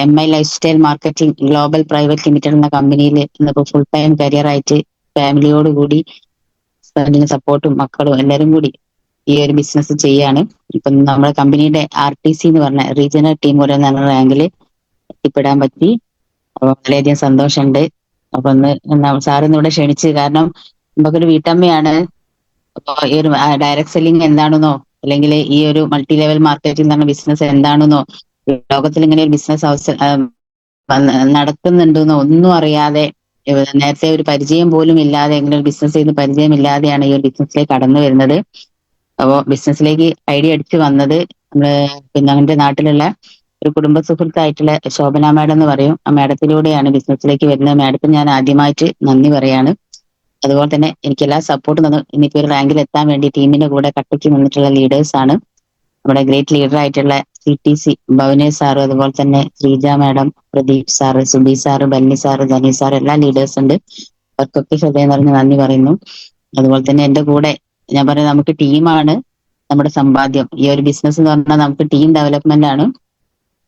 MI life style marketing global private limited എന്ന കമ്പനിയിൽ ഇന്നിപ്പോ ഫുൾ ടൈം കരിയർ ആയിട്ട് ഫാമിലിയോട് കൂടി ഹസ്ബൻഡിന് സപ്പോർട്ടും മക്കളും എല്ലാരും കൂടി ഈ ഒരു ബിസിനസ് ചെയ്യാണ്. ഇപ്പം നമ്മുടെ കമ്പനിയുടെ RTC എന്ന് പറഞ്ഞ റീജിയണൽ ടീം ഒരു നല്ല റാങ്കിൽ എത്തിപ്പെടാൻ പറ്റി. അപ്പൊ വളരെയധികം സന്തോഷമുണ്ട്. അപ്പൊ സാറിന്ന് ഇവിടെ ക്ഷണിച്ച്, കാരണം നമുക്കൊരു വീട്ടമ്മയാണ്. അപ്പൊ ഈ ഒരു ഡയറക്ട് സെല്ലിംഗ് എന്താണെന്നോ അല്ലെങ്കിൽ ഈ ഒരു മൾട്ടി ലെവൽ മാർക്കറ്റിംഗ് എന്ന് പറഞ്ഞ ബിസിനസ് എന്താണെന്നോ ലോകത്തിൽ ഇങ്ങനെ ഒരു ബിസിനസ് നടക്കുന്നുണ്ടെന്നോ ഒന്നും അറിയാതെ നേരത്തെ ഒരു പരിചയം പോലും ഇല്ലാതെ, എങ്ങനെ ഒരു ബിസിനസ് ചെയ്ത് പരിചയമില്ലാതെയാണ് ഈ ഒരു ബിസിനസ്സിലേക്ക് കടന്നു വരുന്നത്. അപ്പോൾ ബിസിനസ്സിലേക്ക് ഐഡിയ അടിച്ച് വന്നത് നമ്മള് പിന്നെ അവന്റെ നാട്ടിലുള്ള ഒരു കുടുംബ സുഹൃത്തായിട്ടുള്ള ശോഭന മാഡം എന്ന് പറയും. ആ മാഡത്തിലൂടെയാണ് ബിസിനസ്സിലേക്ക് വരുന്നത്. മാഡത്തിന് ഞാൻ ആദ്യമായിട്ട് നന്ദി പറയാണ്. അതുപോലെ തന്നെ എനിക്ക് എല്ലാ സപ്പോർട്ടും തന്നു. ഇനിയിപ്പോ ഒരു റാങ്കിൽ എത്താൻ വേണ്ടി ടീമിന്റെ കൂടെ കട്ടയ്ക്ക് നിന്നിട്ടുള്ള ലീഡേഴ്സ് ആണ്. നമ്മുടെ ഗ്രേറ്റ് ലീഡർ ആയിട്ടുള്ള CTC ഭവനേഷ് സാറ്, അതുപോലെ തന്നെ Sreeja madam, Pradeep sir, Subi sir, Bunny sir, Dhani sir, എല്ലാ ലീഡേഴ്സ് ഉണ്ട്. അവർക്കൊക്കെ ഹൃദയം നിറഞ്ഞ് നന്ദി പറയുന്നു. അതുപോലെ തന്നെ എന്റെ കൂടെ ഞാൻ പറയുന്നത്, നമുക്ക് ടീമാണ് നമ്മുടെ സമ്പാദ്യം. ഈ ഒരു ബിസിനസ് എന്ന് പറഞ്ഞാൽ നമുക്ക് ടീം ഡെവലപ്മെന്റ് ആണ്.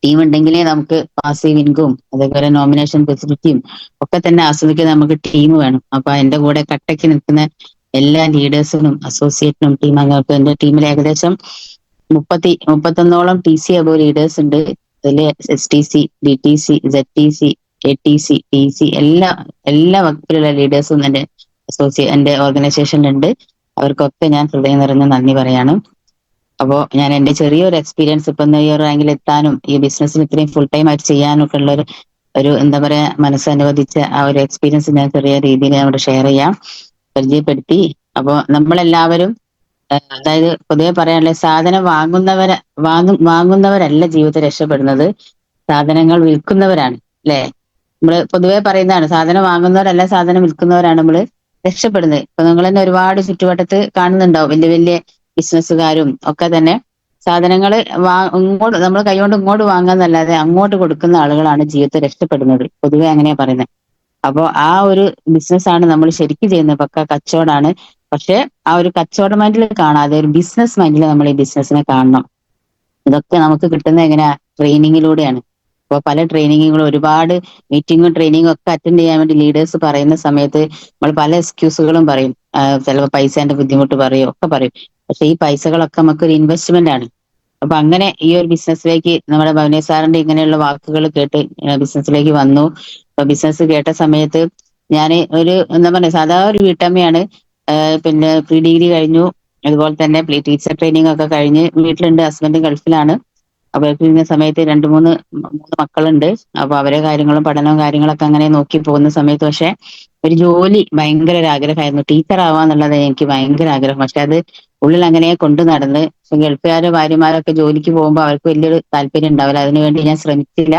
ടീം ഉണ്ടെങ്കിലേ നമുക്ക് പാസീവ് ഇൻകം അതേപോലെ നോമിനേഷൻ ഫെസിലിറ്റിയും ഒക്കെ തന്നെ ആസ്വദിക്കാൻ നമുക്ക് ടീം വേണം. അപ്പൊ എന്റെ കൂടെ കട്ടയ്ക്ക് നിൽക്കുന്ന എല്ലാ ലീഡേഴ്സിനും അസോസിയേറ്റിനും ടീം അംഗങ്ങൾക്കും, എന്റെ ടീമിൽ ഏകദേശം 31ഓളം TC അബോ ലീഡേഴ്സ് ഉണ്ട്. അതില് STC, DTC, ZTC, ATC, TC എല്ലാ വകുപ്പിലുള്ള ലീഡേഴ്സും എന്റെ ഓർഗനൈസേഷനിലുണ്ട്. അവർക്കൊക്കെ ഞാൻ ഹൃദയം നിറഞ്ഞ നന്ദി പറയാണ്. അപ്പോൾ ഞാൻ എന്റെ ചെറിയൊരു എക്സ്പീരിയൻസ് ഇപ്പൊ ഈ ഒരു റാങ്കിൽ എത്താനും ഈ ബിസിനസ്സിന് ഇത്രയും ഫുൾ ടൈം ആയിട്ട് ചെയ്യാനും ഒക്കെ ഉള്ള ഒരു എന്താ പറയാ മനസ്സനുവദിച്ച ആ ഒരു എക്സ്പീരിയൻസ് ഞാൻ ചെറിയ രീതിയിൽ അവിടെ ഷെയർ ചെയ്യാം, പരിചയപ്പെടുത്തി. അപ്പോൾ നമ്മളെല്ലാവരും അതായത് പൊതുവെ പറയാനുള്ള സാധനം വാങ്ങുന്നവരല്ല ജീവിതത്തിൽ രക്ഷപ്പെടുന്നത്, സാധനങ്ങൾ വിൽക്കുന്നവരാണ്. അല്ലെ? നമ്മള് പൊതുവെ പറയുന്നതാണ്, സാധനം വാങ്ങുന്നവരല്ല സാധനം വിൽക്കുന്നവരാണ് നമ്മൾ രക്ഷപ്പെടുന്നത്. ഇപ്പൊ നിങ്ങൾ തന്നെ ഒരുപാട് ചുറ്റുവട്ടത്ത് കാണുന്നുണ്ടാവും, വലിയ വലിയ ബിസിനസ്സുകാരും ഒക്കെ തന്നെ സാധനങ്ങൾ ഇങ്ങോട്ട് നമ്മൾ കൈകൊണ്ട് ഇങ്ങോട്ട് വാങ്ങാന്നല്ലാതെ അങ്ങോട്ട് കൊടുക്കുന്ന ആളുകളാണ് ജീവിതത്തിൽ രക്ഷപ്പെടുന്നത്. പൊതുവെ അങ്ങനെയാ പറയുന്നത്. അപ്പോൾ ആ ഒരു ബിസിനസ്സാണ് നമ്മൾ ശരിക്കും ചെയ്യുന്നത്. പക്ക കച്ചവടമാണ്. പക്ഷെ ആ ഒരു കച്ചവട മൈൻഡിൽ കാണാതെ ഒരു ബിസിനസ് മൈൻഡിൽ നമ്മൾ ഈ ബിസിനസ്സിനെ കാണണം. ഇതൊക്കെ നമുക്ക് കിട്ടുന്നത് എങ്ങനെയാ? ട്രെയിനിങ്ങിലൂടെയാണ്. അപ്പോൾ പല ട്രെയിനിങ്ങുകളും ഒരുപാട് മീറ്റിങ്ങും ട്രെയിനിങ്ങും ഒക്കെ അറ്റൻഡ് ചെയ്യാൻ വേണ്ടി ലീഡേഴ്സ് പറയുന്ന സമയത്ത് നമ്മൾ പല എക്സ്ക്യൂസുകളും പറയും. ചിലപ്പോൾ പൈസേന്റെ ബുദ്ധിമുട്ട് പറയും, ഒക്കെ പറയും. പക്ഷെ ഈ പൈസകളൊക്കെ നമുക്കൊരു ഇൻവെസ്റ്റ്മെന്റ് ആണ്. അപ്പൊ അങ്ങനെ ഈ ഒരു ബിസിനസ്സിലേക്ക് നമ്മുടെ ഭവനേഷ് സാറിന്റെ ഇങ്ങനെയുള്ള വാക്കുകൾ കേട്ട് ബിസിനസ്സിലേക്ക് വന്നു. അപ്പൊ ബിസിനസ് കേട്ട സമയത്ത് ഞാൻ ഒരു എന്താ പറയുക, സാധാ ഒരു വീട്ടമ്മയാണ്. പിന്നെ പ്രീ-ഡിഗ്രി കഴിഞ്ഞു. അതുപോലെ തന്നെ ടീച്ചർ ട്രെയിനിങ് ഒക്കെ കഴിഞ്ഞ് വീട്ടിലുണ്ട്. ഹസ്ബൻഡ് ഗൾഫിലാണ്. അപ്പൊ ഇരിക്കുന്ന സമയത്ത് മൂന്ന് മക്കളുണ്ട്. അപ്പൊ അവരെ കാര്യങ്ങളും പഠനവും കാര്യങ്ങളൊക്കെ അങ്ങനെ നോക്കി പോകുന്ന സമയത്ത് പക്ഷെ ഒരു ജോലി ഭയങ്കര ഒരു ആഗ്രഹമായിരുന്നു. ടീച്ചർ ആവാന്നുള്ളത് എനിക്ക് ഭയങ്കര ആഗ്രഹം. പക്ഷെ അത് ഉള്ളിൽ അങ്ങനെ കൊണ്ട് നടന്ന്, ഗൾഫുകാരോ ഭാര്യമാരൊക്കെ ജോലിക്ക് പോകുമ്പോൾ അവർക്ക് വലിയൊരു താല്പര്യം ഉണ്ടാവില്ല. അതിനുവേണ്ടി ഞാൻ ശ്രമിച്ചില്ല.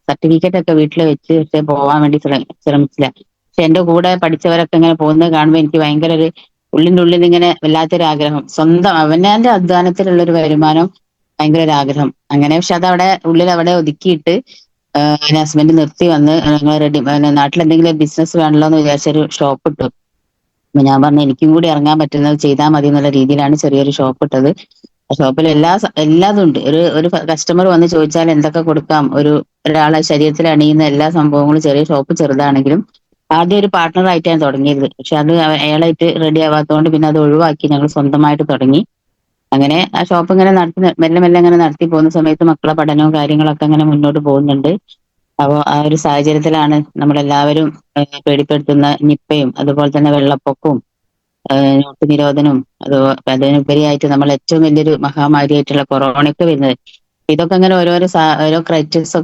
സർട്ടിഫിക്കറ്റ് ഒക്കെ വീട്ടിൽ വെച്ച് പക്ഷെ പോവാൻ വേണ്ടി ശ്രമിച്ചില്ല. പക്ഷെ എന്റെ കൂടെ പഠിച്ചവരൊക്കെ ഇങ്ങനെ പോകുന്നത് കാണുമ്പോൾ എനിക്ക് ഭയങ്കര ഒരു ഉള്ളിന്റെ ഉള്ളിൽ ഇങ്ങനെ വല്ലാത്തൊരു ആഗ്രഹം, സ്വന്തം അവനാന്റെ അധ്വാനത്തിലുള്ള ഒരു വരുമാനം, ഭയങ്കര ഒരു ആഗ്രഹം. അങ്ങനെ പക്ഷെ അതവിടെ ഉള്ളിൽ അവിടെ ഒതുക്കിയിട്ട് എന്റെ ഹസ്ബൻഡ് നിർത്തി വന്ന് ഞങ്ങൾ റെഡി നാട്ടിൽ എന്തെങ്കിലും ബിസിനസ് വേണമല്ലോ എന്ന് വിചാരിച്ചൊരു ഷോപ്പ് ഇട്ടു. അപ്പൊ ഞാൻ പറഞ്ഞു എനിക്കും കൂടി ഇറങ്ങാൻ പറ്റുന്നത് ചെയ്താൽ മതി എന്നുള്ള രീതിയിലാണ് ചെറിയൊരു ഷോപ്പ് ഇട്ടത്. ആ ഷോപ്പിൽ എല്ലാതും ഉണ്ട്. ഒരു കസ്റ്റമർ വന്ന് ചോദിച്ചാൽ എന്തൊക്കെ കൊടുക്കാം, ഒരാളെ ശരീരത്തിൽ അണിയുന്ന എല്ലാ സംഭവങ്ങളും, ചെറിയ ഷോപ്പ് ചെറുതാണെങ്കിലും ആദ്യം ഒരു പാർട്ട്ണറായിട്ടാണ് തുടങ്ങിയത്. പക്ഷെ അത് അയാളായിട്ട് റെഡി ആവാത്തതുകൊണ്ട് പിന്നെ അത് ഒഴിവാക്കി ഞങ്ങൾ സ്വന്തമായിട്ട് തുടങ്ങി. അങ്ങനെ ആ ഷോപ്പ് ഇങ്ങനെ മെല്ലെ മെല്ലെ അങ്ങനെ നടത്തി പോകുന്ന സമയത്ത് മക്കളെ പഠനവും കാര്യങ്ങളൊക്കെ അങ്ങനെ മുന്നോട്ട് പോകുന്നുണ്ട്. അപ്പോൾ ആ ഒരു സാഹചര്യത്തിലാണ് നമ്മളെല്ലാവരും പേടിപ്പെടുത്തുന്ന നിപ്പയും അതുപോലെ തന്നെ വെള്ളപ്പൊക്കവും നോട്ട് നിരോധനവും അതിനുപരിയായിട്ട് നമ്മൾ ഏറ്റവും വലിയൊരു മഹാമാരിയായിട്ടുള്ള കൊറോണയൊക്കെ വരുന്നത്. ഇതൊക്കെ അങ്ങനെ ഓരോ ക്രൈസിസ്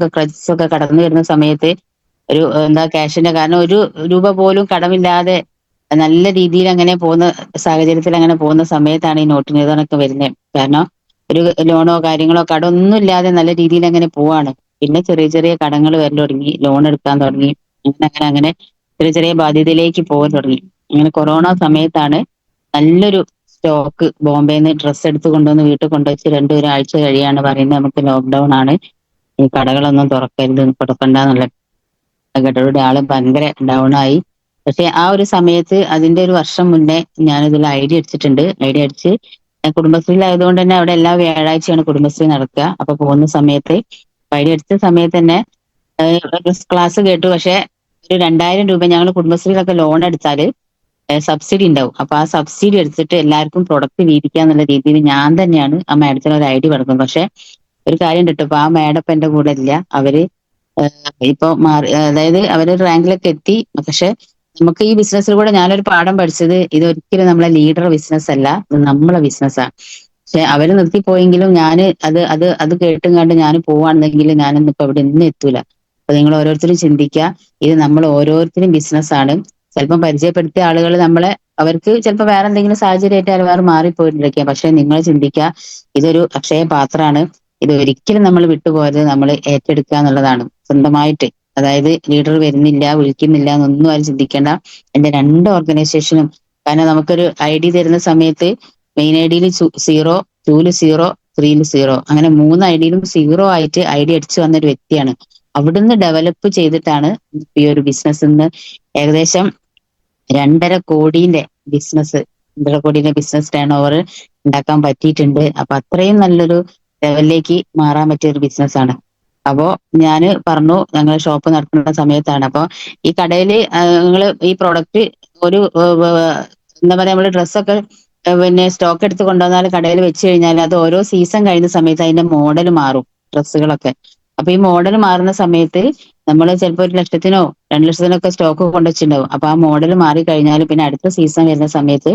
ഒക്കെ കടന്നു വരുന്ന സമയത്ത് ഒരു എന്താ ക്യാഷിന്റെ, കാരണം ഒരു രൂപ പോലും കടമില്ലാതെ നല്ല രീതിയിൽ അങ്ങനെ പോകുന്ന സാഹചര്യത്തിൽ അങ്ങനെ പോകുന്ന സമയത്താണ് ഈ നോട്ട് നിരോധനമൊക്കെ വരുന്നത്. കാരണം ഒരു ലോണോ കാര്യങ്ങളോ കടമൊന്നും ഇല്ലാതെ നല്ല രീതിയിൽ അങ്ങനെ പോവാണ്. പിന്നെ ചെറിയ ചെറിയ കടങ്ങൾ വരൽ തുടങ്ങി, ലോൺ എടുക്കാൻ തുടങ്ങി, അങ്ങനെ ചെറിയ ചെറിയ ബാധ്യതയിലേക്ക് പോകാൻ തുടങ്ങി. അങ്ങനെ കൊറോണ സമയത്താണ് നല്ലൊരു സ്റ്റോക്ക് ബോംബെന്ന് ഡ്രസ്സ് എടുത്ത് കൊണ്ടുവന്ന് വീട്ടിൽ കൊണ്ടുവച്ച് ഒരാഴ്ച കഴിയാണ് പറയുന്നത് നമുക്ക് ലോക്ക്ഡൌൺ ആണ്, ഈ കടകളൊന്നും തുറക്കണ്ടെന്നുള്ള കേട്ടോടെ ആള് ഭയങ്കര ഡൗൺ ആയി. പക്ഷെ ആ ഒരു സമയത്ത് അതിന്റെ ഒരു വർഷം മുന്നേ ഞാനിതിൽ ഐഡിയ അടിച്ചിട്ടുണ്ട്. ഐഡിയ അടിച്ച് കുടുംബശ്രീയിലായതുകൊണ്ട് തന്നെ അവിടെ എല്ലാ വ്യാഴാഴ്ചയാണ് കുടുംബശ്രീ നടക്കുക. അപ്പൊ പോകുന്ന സമയത്ത് ഐഡിയ അടിച്ച സമയത്ത് തന്നെ ക്ലാസ് കേട്ടു. പക്ഷെ ഒരു 2000 രൂപ ഞങ്ങൾ കുടുംബശ്രീയിലൊക്കെ ലോൺ എടുത്താല് സബ്സിഡി ഉണ്ടാവും. അപ്പൊ ആ സബ്സിഡി എടുത്തിട്ട് എല്ലാവർക്കും പ്രൊഡക്റ്റ് വീതിക്കുക എന്നുള്ള രീതിയിൽ ഞാൻ തന്നെയാണ് ആ മാഡത്തിന് ഒരു ഐഡിയ കൊടുക്കുന്നത്. പക്ഷെ ഒരു കാര്യം ഉണ്ട് ട്ടോ, ഇപ്പൊ ആ മാഡം ഇപ്പൊ എന്റെ കൂടെ ഇല്ല. അവര് ഇപ്പൊ മാറി, അതായത് അവര് റാങ്കിലൊക്കെ എത്തി. പക്ഷെ നമുക്ക് ഈ ബിസിനസ്സിലൂടെ ഞാനൊരു പാഠം പഠിച്ചത്, ഇത് ഒരിക്കലും നമ്മളെ ലീഡർ ബിസിനസ് അല്ല, ഇത് നമ്മളെ ബിസിനസ്സാണ്. പക്ഷെ അവര് നിർത്തിപ്പോയെങ്കിലും ഞാൻ അത് കേട്ടും കണ്ട് ഞാൻ പോവാണെന്നെങ്കിൽ ഞാനിന്ന് ഇപ്പൊ ഇവിടെ ഇന്ന് എത്തൂല. അപ്പൊ നിങ്ങൾ ഓരോരുത്തരും ചിന്തിക്കുക, ഇത് നമ്മൾ ഓരോരുത്തരും ബിസിനസ്സാണ്. ചിലപ്പം പരിചയപ്പെടുത്തിയ ആളുകൾ നമ്മളെ, അവർക്ക് ചിലപ്പോൾ വേറെ എന്തെങ്കിലും സാഹചര്യമായിട്ട് വേറെ മാറിപ്പോയിട്ടിരിക്കാം. പക്ഷെ നിങ്ങൾ ചിന്തിക്കുക, ഇതൊരു അക്ഷയ പാത്രമാണ്. ഇത് ഒരിക്കലും നമ്മൾ വിട്ടുപോയത് നമ്മൾ ഏറ്റെടുക്കുക എന്നുള്ളതാണ് സ്വന്തമായിട്ട്. അതായത് ലീഡർ വരുന്നില്ല, വിളിക്കുന്നില്ല എന്നൊന്നും ആരും ചിന്തിക്കേണ്ട. എന്റെ 2 ഓർഗനൈസേഷനും, കാരണം നമുക്കൊരു ഐ ഡി തരുന്ന സമയത്ത് മെയിൻ ഐ ഡിയിൽ 0, 2-ല് 0, 3-ല് 0, അങ്ങനെ 3 ഐഡിയിലും 0 ആയിട്ട് ഐ ഡി അടിച്ചു വന്ന ഒരു വ്യക്തിയാണ്. അവിടുന്ന് ഡെവലപ്പ് ചെയ്തിട്ടാണ് ഈ ഒരു ബിസിനസ് ഇന്ന് ഏകദേശം 2.5 കോടിന്റെ ബിസിനസ്, 2.5 കോടിന്റെ ബിസിനസ് ടേൺ ഓവർ ഉണ്ടാക്കാൻ പറ്റിയിട്ടുണ്ട്. അപ്പൊ അത്രയും നല്ലൊരു ലെവലിലേക്ക് മാറാൻ പറ്റിയ ഒരു ബിസിനസ്സാണ്. അപ്പോ ഞാന് പറഞ്ഞു, ഞങ്ങൾ ഷോപ്പ് നടത്തുന്ന സമയത്താണ്. അപ്പൊ ഈ കടയില് നിങ്ങൾ ഈ പ്രൊഡക്റ്റ് ഒരു എന്താ പറയാ, നമ്മള് ഡ്രസ്സൊക്കെ പിന്നെ സ്റ്റോക്ക് എടുത്ത് കൊണ്ടുവന്നാൽ കടയിൽ വെച്ച് കഴിഞ്ഞാൽ അത് ഓരോ സീസൺ കഴിയുന്ന സമയത്ത് അതിന്റെ മോഡൽ മാറും ഡ്രസ്സുകളൊക്കെ. അപ്പൊ ഈ മോഡൽ മാറുന്ന സമയത്ത് നമ്മൾ ചിലപ്പോൾ 1 ലക്ഷത്തിനോ 2 ലക്ഷത്തിനോ ഒക്കെ സ്റ്റോക്ക് കൊണ്ടുവച്ചിട്ടുണ്ടാവും. അപ്പൊ ആ മോഡൽ മാറി കഴിഞ്ഞാൽ പിന്നെ അടുത്ത സീസൺ വരുന്ന സമയത്ത്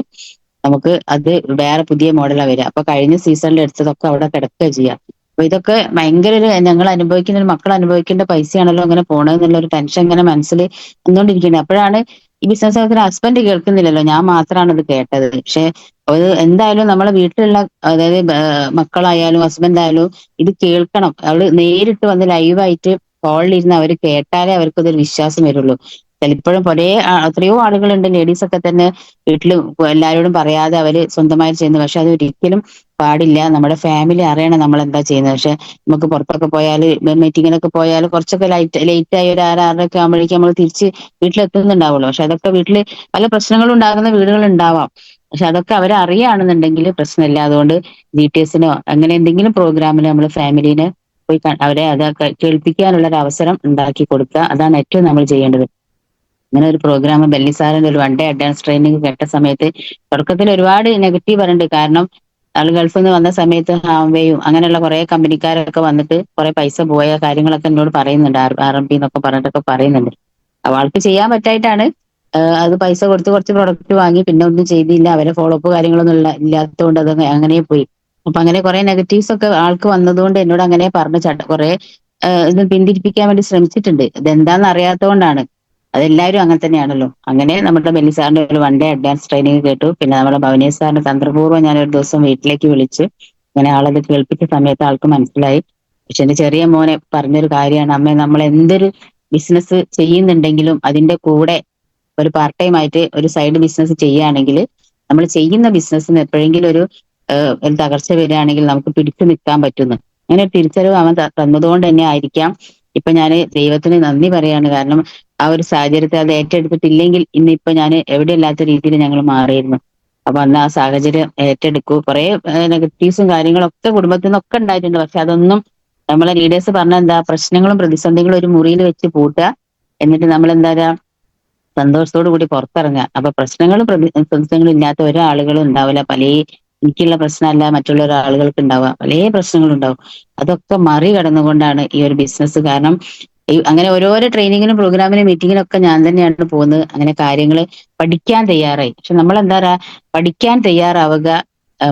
നമുക്ക് അത് വേറെ പുതിയ മോഡലാണ് വരിക. അപ്പൊ കഴിഞ്ഞ സീസണിൽ എടുത്തതൊക്കെ അവിടെ കിടക്കുക ചെയ്യാം. അപ്പൊ ഇതൊക്കെ ഭയങ്കര ഒരു, ഞങ്ങൾ അനുഭവിക്കുന്ന ഒരു മക്കൾ അനുഭവിക്കേണ്ട പൈസയാണല്ലോ അങ്ങനെ പോണെന്നുള്ള ഒരു ടെൻഷൻ ഇങ്ങനെ മനസ്സിൽ വന്നുകൊണ്ടിരിക്കുന്നത്. അപ്പോഴാണ് ഈ ബിസിനസ് ഹസ്ബൻഡ് കേൾക്കുന്നില്ലല്ലോ, ഞാൻ മാത്രമാണ് ഇത് കേട്ടത്. പക്ഷെ അത് എന്തായാലും നമ്മളെ വീട്ടിലുള്ള, അതായത് മക്കളായാലും ഹസ്ബൻഡ് ആയാലും ഇത് കേൾക്കണം. അവള് നേരിട്ട് വന്ന് ലൈവായിട്ട് കോളിലിരുന്ന് അവർ കേട്ടാലേ അവർക്ക് അതൊരു വിശ്വാസം വരുള്ളൂ. ചിലപ്പോഴും പലേ എത്രയോ ആളുകളുണ്ട്, ലേഡീസ് ഒക്കെ തന്നെ വീട്ടിൽ എല്ലാവരോടും പറയാതെ അവര് സ്വന്തമായി ചെയ്യുന്നത്. പക്ഷെ അത് ഒരിക്കലും പാടില്ല. നമ്മുടെ ഫാമിലി അറിയണം നമ്മൾ എന്താ ചെയ്യുന്നത്. പക്ഷെ നമുക്ക് പുറത്തൊക്കെ പോയാൽ, മീറ്റിങ്ങിനൊക്കെ പോയാൽ കുറച്ചൊക്കെ ലേറ്റ് ആയി ഒരു 6-6:30 ആകുമ്പോഴേക്കും നമ്മൾ തിരിച്ച് വീട്ടിലെത്തുന്നുണ്ടാവുള്ളൂ. പക്ഷെ അതൊക്കെ വീട്ടിൽ പല പ്രശ്നങ്ങളും ഉണ്ടാകുന്ന വീടുകൾ ഉണ്ടാവാം. പക്ഷെ അതൊക്കെ അവരറിയാണെന്നുണ്ടെങ്കിൽ പ്രശ്നമില്ല. അതുകൊണ്ട് GTSനോ അങ്ങനെ എന്തെങ്കിലും പ്രോഗ്രാമിന് നമ്മൾ ഫാമിലിനെ പോയി അവരെ അത് കേൾപ്പിക്കാനുള്ള ഒരു അവസരം ഉണ്ടാക്കി കൊടുക്കുക. അതാണ് ഏറ്റവും നമ്മൾ ചെയ്യേണ്ടത്. ഇങ്ങനെ ഒരു പ്രോഗ്രാം ബെല്ലി സാറിന്റെ ഒരു 1 ഡേ അഡ്വാൻസ് ട്രെയിനിങ് കേട്ട സമയത്ത് തുടക്കത്തിൽ ഒരുപാട് നെഗറ്റീവ് പറയുന്നുണ്ട്. കാരണം ആള് ഗൾഫിൽ നിന്ന് വന്ന സമയത്ത് ഹാംവേയും അങ്ങനെയുള്ള കുറെ കമ്പനിക്കാരൊക്കെ വന്നിട്ട് കുറെ പൈസ പോയ കാര്യങ്ങളൊക്കെ എന്നോട് പറയുന്നുണ്ട്. RMP എന്നൊക്കെ പറഞ്ഞിട്ടൊക്കെ പറയുന്നുണ്ട്. അപ്പൊ ആൾക്ക് ചെയ്യാൻ പറ്റായിട്ടാണ് അത് പൈസ കൊടുത്ത് കുറച്ച് പ്രൊഡക്റ്റ് വാങ്ങി, പിന്നെ ഒന്നും ചെയ്തില്ല. അവരെ ഫോളോ അപ്പ് കാര്യങ്ങളൊന്നും ഇല്ലാത്തതുകൊണ്ട് അത് അങ്ങനെ പോയി. അപ്പൊ അങ്ങനെ കുറെ നെഗറ്റീവ്സ് ഒക്കെ ആൾക്ക് വന്നതുകൊണ്ട് എന്നോട് അങ്ങനെ പറഞ്ഞു കുറെ ഇത് പിന്തിരിപ്പിക്കാൻ വേണ്ടി ശ്രമിച്ചിട്ടുണ്ട്. ഇതെന്താണെന്ന് അറിയാത്തതുകൊണ്ടാണ്. അതെല്ലാവരും അങ്ങനെ തന്നെയാണല്ലോ. അങ്ങനെ നമ്മുടെ ബെന്നി സാറിന്റെ ഒരു 1 ഡേ അഡ്വാൻസ് ട്രെയിനിങ് കേട്ടു. പിന്നെ നമ്മുടെ ഭവനേഷ് സാറിന്റെ തന്ത്രപൂർവ്വം ഞാൻ ഒരു ദിവസം വീട്ടിലേക്ക് വിളിച്ചു. അങ്ങനെ ആളത് കേൾപ്പിച്ച സമയത്ത് ആൾക്ക് മനസ്സിലായി. പക്ഷെ എന്റെ ചെറിയ മോനെ പറഞ്ഞൊരു കാര്യമാണ്, അമ്മ നമ്മൾ എന്തൊരു ബിസിനസ് ചെയ്യുന്നുണ്ടെങ്കിലും അതിന്റെ കൂടെ ഒരു പാർട്ട് ടൈം ആയിട്ട് ഒരു സൈഡ് ബിസിനസ് ചെയ്യുകയാണെങ്കിൽ നമ്മൾ ചെയ്യുന്ന ബിസിനസ്സിന് എപ്പോഴെങ്കിലും ഒരു തകർച്ച വരികയാണെങ്കിൽ നമുക്ക് പിടിച്ചു നിൽക്കാൻ പറ്റുന്നു. അങ്ങനെ ഒരു തിരിച്ചറിവ് അവൻ തന്നതുകൊണ്ട് തന്നെ ആയിരിക്കാം ഇപ്പൊ ഞാൻ ദൈവത്തിന് നന്ദി പറയാണ്. കാരണം ആ ഒരു സാഹചര്യത്തെ അത് ഏറ്റെടുത്തിട്ടില്ലെങ്കിൽ ഇന്നിപ്പോ ഞാൻ എവിടെയല്ലാത്ത രീതിയിൽ ഞങ്ങൾ മാറിയിരുന്നു. അപ്പൊ അന്ന് ആ സാഹചര്യം ഏറ്റെടുക്കൂ. കുറെ നെഗറ്റീവ്സും കാര്യങ്ങളൊക്കെ കുടുംബത്തിൽ നിന്നൊക്കെ ഉണ്ടായിട്ടുണ്ട്. പക്ഷെ അതൊന്നും നമ്മളെ ലീഡേഴ്സ് പറഞ്ഞ എന്താ, പ്രശ്നങ്ങളും പ്രതിസന്ധികളും ഒരു മുറിയിൽ വെച്ച് പൂട്ടുക, എന്നിട്ട് നമ്മൾ എന്താ സന്തോഷത്തോടു കൂടി പുറത്തിറങ്ങുക. അപ്പൊ പ്രശ്നങ്ങളും പ്രതിസന്ധികളും ഇല്ലാത്ത ഒരാളുകളും ഉണ്ടാവില്ല. എനിക്കുള്ള പ്രശ്നമല്ല മറ്റുള്ള ഒരാളുകൾക്ക് ഉണ്ടാവുക, പല പ്രശ്നങ്ങളും ഉണ്ടാവും. അതൊക്കെ മറികടന്നുകൊണ്ടാണ് ഈ ഒരു ബിസിനസ്. കാരണം അങ്ങനെ ഓരോരോ ട്രെയിനിങ്ങിനും പ്രോഗ്രാമിനും മീറ്റിങ്ങിനും ഒക്കെ ഞാൻ തന്നെയാണ് പോകുന്നത്. അങ്ങനെ കാര്യങ്ങൾ പഠിക്കാൻ തയ്യാറായി. പക്ഷെ നമ്മൾ എന്താ പറയാ, പഠിക്കാൻ തയ്യാറാവുക,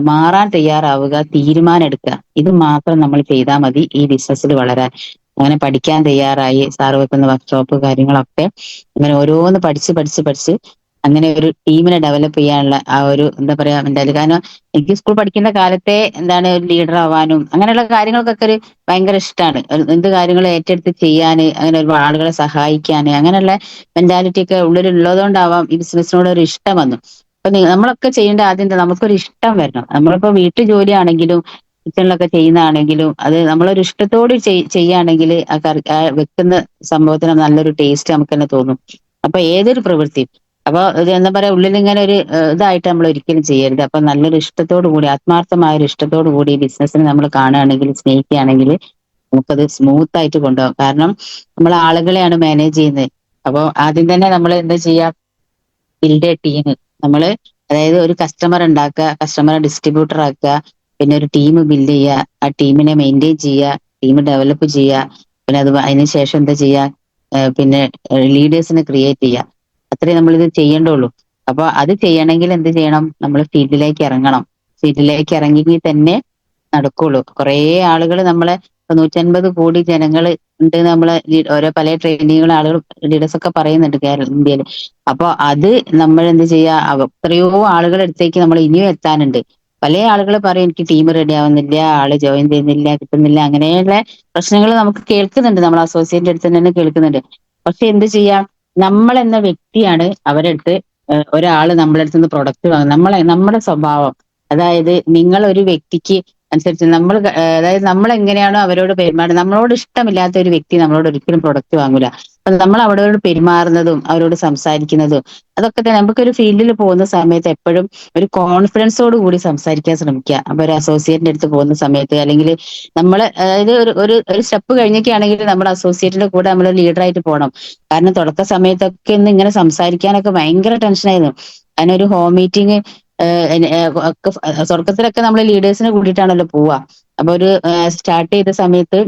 മാറാൻ തയ്യാറാവുക, തീരുമാനം എടുക്കുക, ഇത് മാത്രം നമ്മൾ ചെയ്താൽ മതി ഈ ബിസിനസ്സിൽ വളരാൻ. അങ്ങനെ പഠിക്കാൻ തയ്യാറായി. സാറ് വെക്കുന്ന വർക്ക്ഷോപ്പ് കാര്യങ്ങളൊക്കെ അങ്ങനെ ഓരോന്ന് പഠിച്ച് പഠിച്ച് പഠിച്ച് അങ്ങനെ ഒരു ടീമിനെ ഡെവലപ്പ് ചെയ്യാനുള്ള ആ ഒരു എന്താ പറയാ എന്തായാലും. കാരണം എനിക്ക് സ്കൂൾ പഠിക്കുന്ന കാലത്തെ എന്താണ് ഒരു ലീഡർ ആവാനും അങ്ങനെയുള്ള കാര്യങ്ങൾക്കൊക്കെ ഒരു ഭയങ്കര ഇഷ്ടമാണ്. എന്ത് കാര്യങ്ങളും ഏറ്റെടുത്ത് ചെയ്യാന്, അങ്ങനെ ഒരുപാട് ആളുകളെ സഹായിക്കാന്, അങ്ങനെയുള്ള മെന്റാലിറ്റി ഒക്കെ ഉള്ളിൽ ഉള്ളതുകൊണ്ടാവാം ഈ ബിസിനസ്സിനോട് ഒരു ഇഷ്ടം വന്നു. അപ്പൊ നമ്മളൊക്കെ ചെയ്യേണ്ട ആദ്യം എന്താ, നമുക്കൊരു ഇഷ്ടം വരണം. നമ്മളിപ്പോ വീട്ടു ജോലിയാണെങ്കിലും കിച്ചണിലൊക്കെ ചെയ്യുന്നതാണെങ്കിലും അത് നമ്മളൊരു ഇഷ്ടത്തോട് ചെയ്യുകയാണെങ്കിൽ ആ വെക്കുന്ന സംഭവത്തിന് നല്ലൊരു ടേസ്റ്റ് നമുക്ക് തന്നെ തോന്നും. അപ്പൊ ഏതൊരു പ്രവൃത്തിയും, അപ്പൊ ഇത് എന്താ പറയാ, ഉള്ളിൽ ഇങ്ങനെ ഒരു ഇതായിട്ട് നമ്മൾ ഒരിക്കലും ചെയ്യരുത്. അപ്പൊ നല്ലൊരു ഇഷ്ടത്തോടു കൂടി, ആത്മാർത്ഥമായ ഒരു ഇഷ്ടത്തോടു കൂടി ബിസിനസ്സിനെ നമ്മൾ കാണുകയാണെങ്കിൽ, സ്നേഹിക്കുകയാണെങ്കിൽ നമുക്കത് സ്മൂത്ത് ആയിട്ട് കൊണ്ടുപോകാം. കാരണം നമ്മൾ ആളുകളെയാണ് മാനേജ് ചെയ്യുന്നത്. അപ്പൊ ആദ്യം തന്നെ നമ്മൾ എന്താ ചെയ്യാ, ബിൽഡ് എ ടീം. നമ്മള് അതായത് ഒരു കസ്റ്റമർ ഉണ്ടാക്കുക, കസ്റ്റമറെ ഡിസ്ട്രിബ്യൂട്ടർ ആക്കുക, പിന്നെ ഒരു ടീം ബിൽഡ് ചെയ്യുക, ആ ടീമിനെ മെയിൻറ്റെയിൻ ചെയ്യുക, ടീം ഡെവലപ്പ് ചെയ്യുക, പിന്നെ അത് അതിനുശേഷം എന്താ ചെയ്യുക, പിന്നെ ലീഡേഴ്സിനെ ക്രിയേറ്റ് ചെയ്യുക. അത്രേ നമ്മളിത് ചെയ്യേണ്ടുള്ളൂ. അപ്പൊ അത് ചെയ്യണമെങ്കിൽ എന്ത് ചെയ്യണം, നമ്മൾ ഫീൽഡിലേക്ക് ഇറങ്ങണം. ഫീൽഡിലേക്ക് ഇറങ്ങിയെങ്കിൽ തന്നെ നടക്കുള്ളൂ. കുറേ ആളുകൾ നമ്മളെ 150 കോടി ജനങ്ങൾ ഉണ്ട്, നമ്മളെ ഓരോ പല ട്രെയിനികൾ ആളുകൾ ലീഡേഴ്സ് ഒക്കെ പറയുന്നുണ്ട് കേരള ഇന്ത്യയിൽ. അപ്പൊ അത് നമ്മൾ എന്ത് ചെയ്യാ, എത്രയോ ആളുകളുടെ അടുത്തേക്ക് നമ്മൾ ഇനിയും എത്താനുണ്ട്. പല ആളുകൾ പറയും എനിക്ക് ടീം റെഡി ആവുന്നില്ല, ആള് ജോയിൻ ചെയ്യുന്നില്ല, കിട്ടുന്നില്ല, അങ്ങനെയുള്ള പ്രശ്നങ്ങൾ നമുക്ക് കേൾക്കുന്നുണ്ട്, നമ്മൾ അസോസിയേറ്റിന്റെ അടുത്ത് തന്നെ കേൾക്കുന്നുണ്ട്. പക്ഷെ എന്ത് ചെയ്യാം, നമ്മൾ എന്ന വ്യക്തിയാണ് അവരുടെ അടുത്ത്, ഒരാള് നമ്മുടെ അടുത്ത് നിന്ന് പ്രൊഡക്റ്റ് വാങ്ങും. നമ്മുടെ സ്വഭാവം, അതായത് നിങ്ങൾ ഒരു വ്യക്തിക്ക് അനുസരിച്ച് നമ്മൾ, അതായത് നമ്മൾ എങ്ങനെയാണോ അവരോട് പെരുമാറുന്നത്, നമ്മളോട് ഇഷ്ടമില്ലാത്ത ഒരു വ്യക്തി നമ്മളോട് ഒരിക്കലും പ്രൊഡക്റ്റ് വാങ്ങൂല. അപ്പൊ നമ്മൾ അവരോട് പെരുമാറുന്നതും അവരോട് സംസാരിക്കുന്നതും അതൊക്കെ തന്നെ നമുക്കൊരു ഫീൽഡിൽ പോകുന്ന സമയത്ത് എപ്പോഴും ഒരു കോൺഫിഡൻസോട് കൂടി സംസാരിക്കാൻ ശ്രമിക്കുക. അപ്പൊ ഒരു അസോസിയേറ്റിന്റെ അടുത്ത് പോകുന്ന സമയത്ത്, അല്ലെങ്കിൽ നമ്മൾ അതായത് ഒരു സ്റ്റെപ്പ് കഴിഞ്ഞൊക്കെയാണെങ്കിൽ നമ്മുടെ അസോസിയേറ്റിന്റെ കൂടെ നമ്മൾ ലീഡറായിട്ട് പോകണം. കാരണം തുടക്ക സമയത്തൊക്കെ ഇന്ന് ഇങ്ങനെ സംസാരിക്കാനൊക്കെ ഭയങ്കര ടെൻഷനായിരുന്നു. അതിനൊരു ഹോം മീറ്റിംഗ് ഒക്കെ തുടക്കത്തിലൊക്കെ നമ്മൾ ലീഡേഴ്സിനെ കൂട്ടിയിട്ടാണല്ലോ പോവുക. അപ്പൊ ഒരു സ്റ്റാർട്ട് ചെയ്ത സമയത്ത്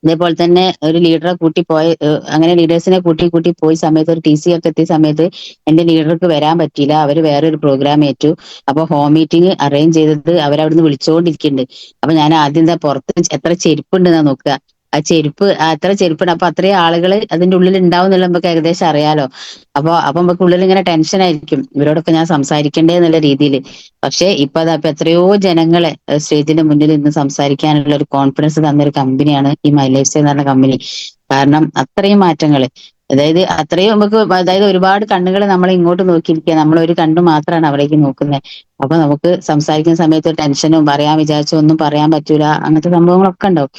ഇതേപോലെ തന്നെ ഒരു ലീഡറെ കൂട്ടി പോയ, അങ്ങനെ ലീഡേഴ്സിനെ കൂട്ടി കൂട്ടി പോയ സമയത്ത് ഒരു ടി സി ഒക്കെ എത്തിയ സമയത്ത് എന്റെ ലീഡർക്ക് വരാൻ പറ്റിയില്ല. അവര് വേറെ ഒരു പ്രോഗ്രാം ഏറ്റു. അപ്പൊ ഹോം മീറ്റിംഗ് അറേഞ്ച് ചെയ്തത് അവരവിടുന്ന് വിളിച്ചുകൊണ്ടിരിക്കുന്നുണ്ട്. അപ്പൊ ഞാൻ ആദ്യം എന്താ, പുറത്ത് എത്ര ചെരുപ്പുണ്ട് എന്നാ നോക്കുക. ആ ചെരുപ്പ് എത്ര ചെരുപ്പുണ്ട്, അപ്പൊ അത്രയും ആളുകൾ അതിന്റെ ഉള്ളിൽ ഉണ്ടാവും എന്നുള്ള നമുക്ക് ഏകദേശം അറിയാലോ. അപ്പൊ നമുക്ക് ഉള്ളിൽ ഇങ്ങനെ ടെൻഷൻ ആയിരിക്കും, ഇവരോടൊക്കെ ഞാൻ സംസാരിക്കണ്ടേ എന്നുള്ള രീതിയിൽ. പക്ഷെ ഇപ്പൊ എത്രയോ ജനങ്ങളെ സ്റ്റേജിന്റെ മുന്നിൽ നിന്ന് സംസാരിക്കാനുള്ള ഒരു കോൺഫിഡൻസ് തന്നൊരു കമ്പനിയാണ് ഈ മൈ ലൈഫ് സ്റ്റൈൽ എന്ന് പറഞ്ഞ കമ്പനി. കാരണം അത്രയും മാറ്റങ്ങൾ, അതായത് അത്രയും നമുക്ക്, അതായത് ഒരുപാട് കണ്ണുകൾ നമ്മളെ ഇങ്ങോട്ട് നോക്കിയിരിക്കുക, നമ്മൾ ഒരു കണ്ണ് മാത്രമാണ് അവിടേക്ക് നോക്കുന്നത്. അപ്പൊ നമുക്ക് സംസാരിക്കുന്ന സമയത്ത് ടെൻഷനും, പറയാൻ വിചാരിച്ച ഒന്നും പറയാൻ പറ്റൂല, അങ്ങനത്തെ സംഭവങ്ങളൊക്കെ ഉണ്ടാവും.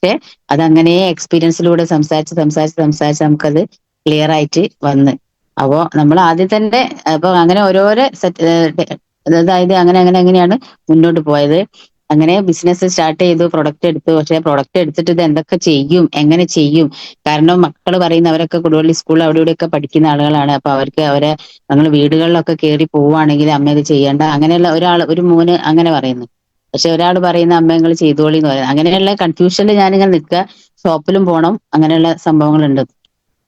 പക്ഷെ അതങ്ങനെ എക്സ്പീരിയൻസിലൂടെ സംസാരിച്ച് സംസാരിച്ച് സംസാരിച്ച് നമുക്കത് ക്ലിയർ ആയിട്ട് വന്ന്. അപ്പോ നമ്മൾ ആദ്യം തന്നെ അപ്പൊ അങ്ങനെ ഓരോരോ സെറ്റ്, അതായത് അങ്ങനെ അങ്ങനെ അങ്ങനെയാണ് മുന്നോട്ട് പോയത്. അങ്ങനെ ബിസിനസ് സ്റ്റാർട്ട് ചെയ്തു, പ്രൊഡക്റ്റ് എടുത്തു. പക്ഷെ പ്രൊഡക്റ്റ് എടുത്തിട്ട് ഇത് എന്തൊക്കെ ചെയ്യും, എങ്ങനെ ചെയ്യും, കാരണം മക്കൾ പറയുന്ന അവരൊക്കെ കൊടുവള്ളി സ്കൂളിൽ അവിടെ ഇവിടെയൊക്കെ പഠിക്കുന്ന ആളുകളാണ്. അപ്പൊ അവർക്ക് അവരെ ഞങ്ങൾ വീടുകളിലൊക്കെ കയറി പോവുകയാണെങ്കിൽ അമ്മ ഇത് ചെയ്യേണ്ട, അങ്ങനെയുള്ള ഒരു മോന് അങ്ങനെ പറയുന്നു. പക്ഷെ ഒരാൾ പറയുന്ന അമ്മ നിങ്ങൾ ചെയ്തോളി എന്ന് പറയുന്നത്. അങ്ങനെയുള്ള കൺഫ്യൂഷനിൽ ഞാനിങ്ങനെ നിൽക്കുക. ഷോപ്പിലും പോകണം, അങ്ങനെയുള്ള സംഭവങ്ങളുണ്ട്.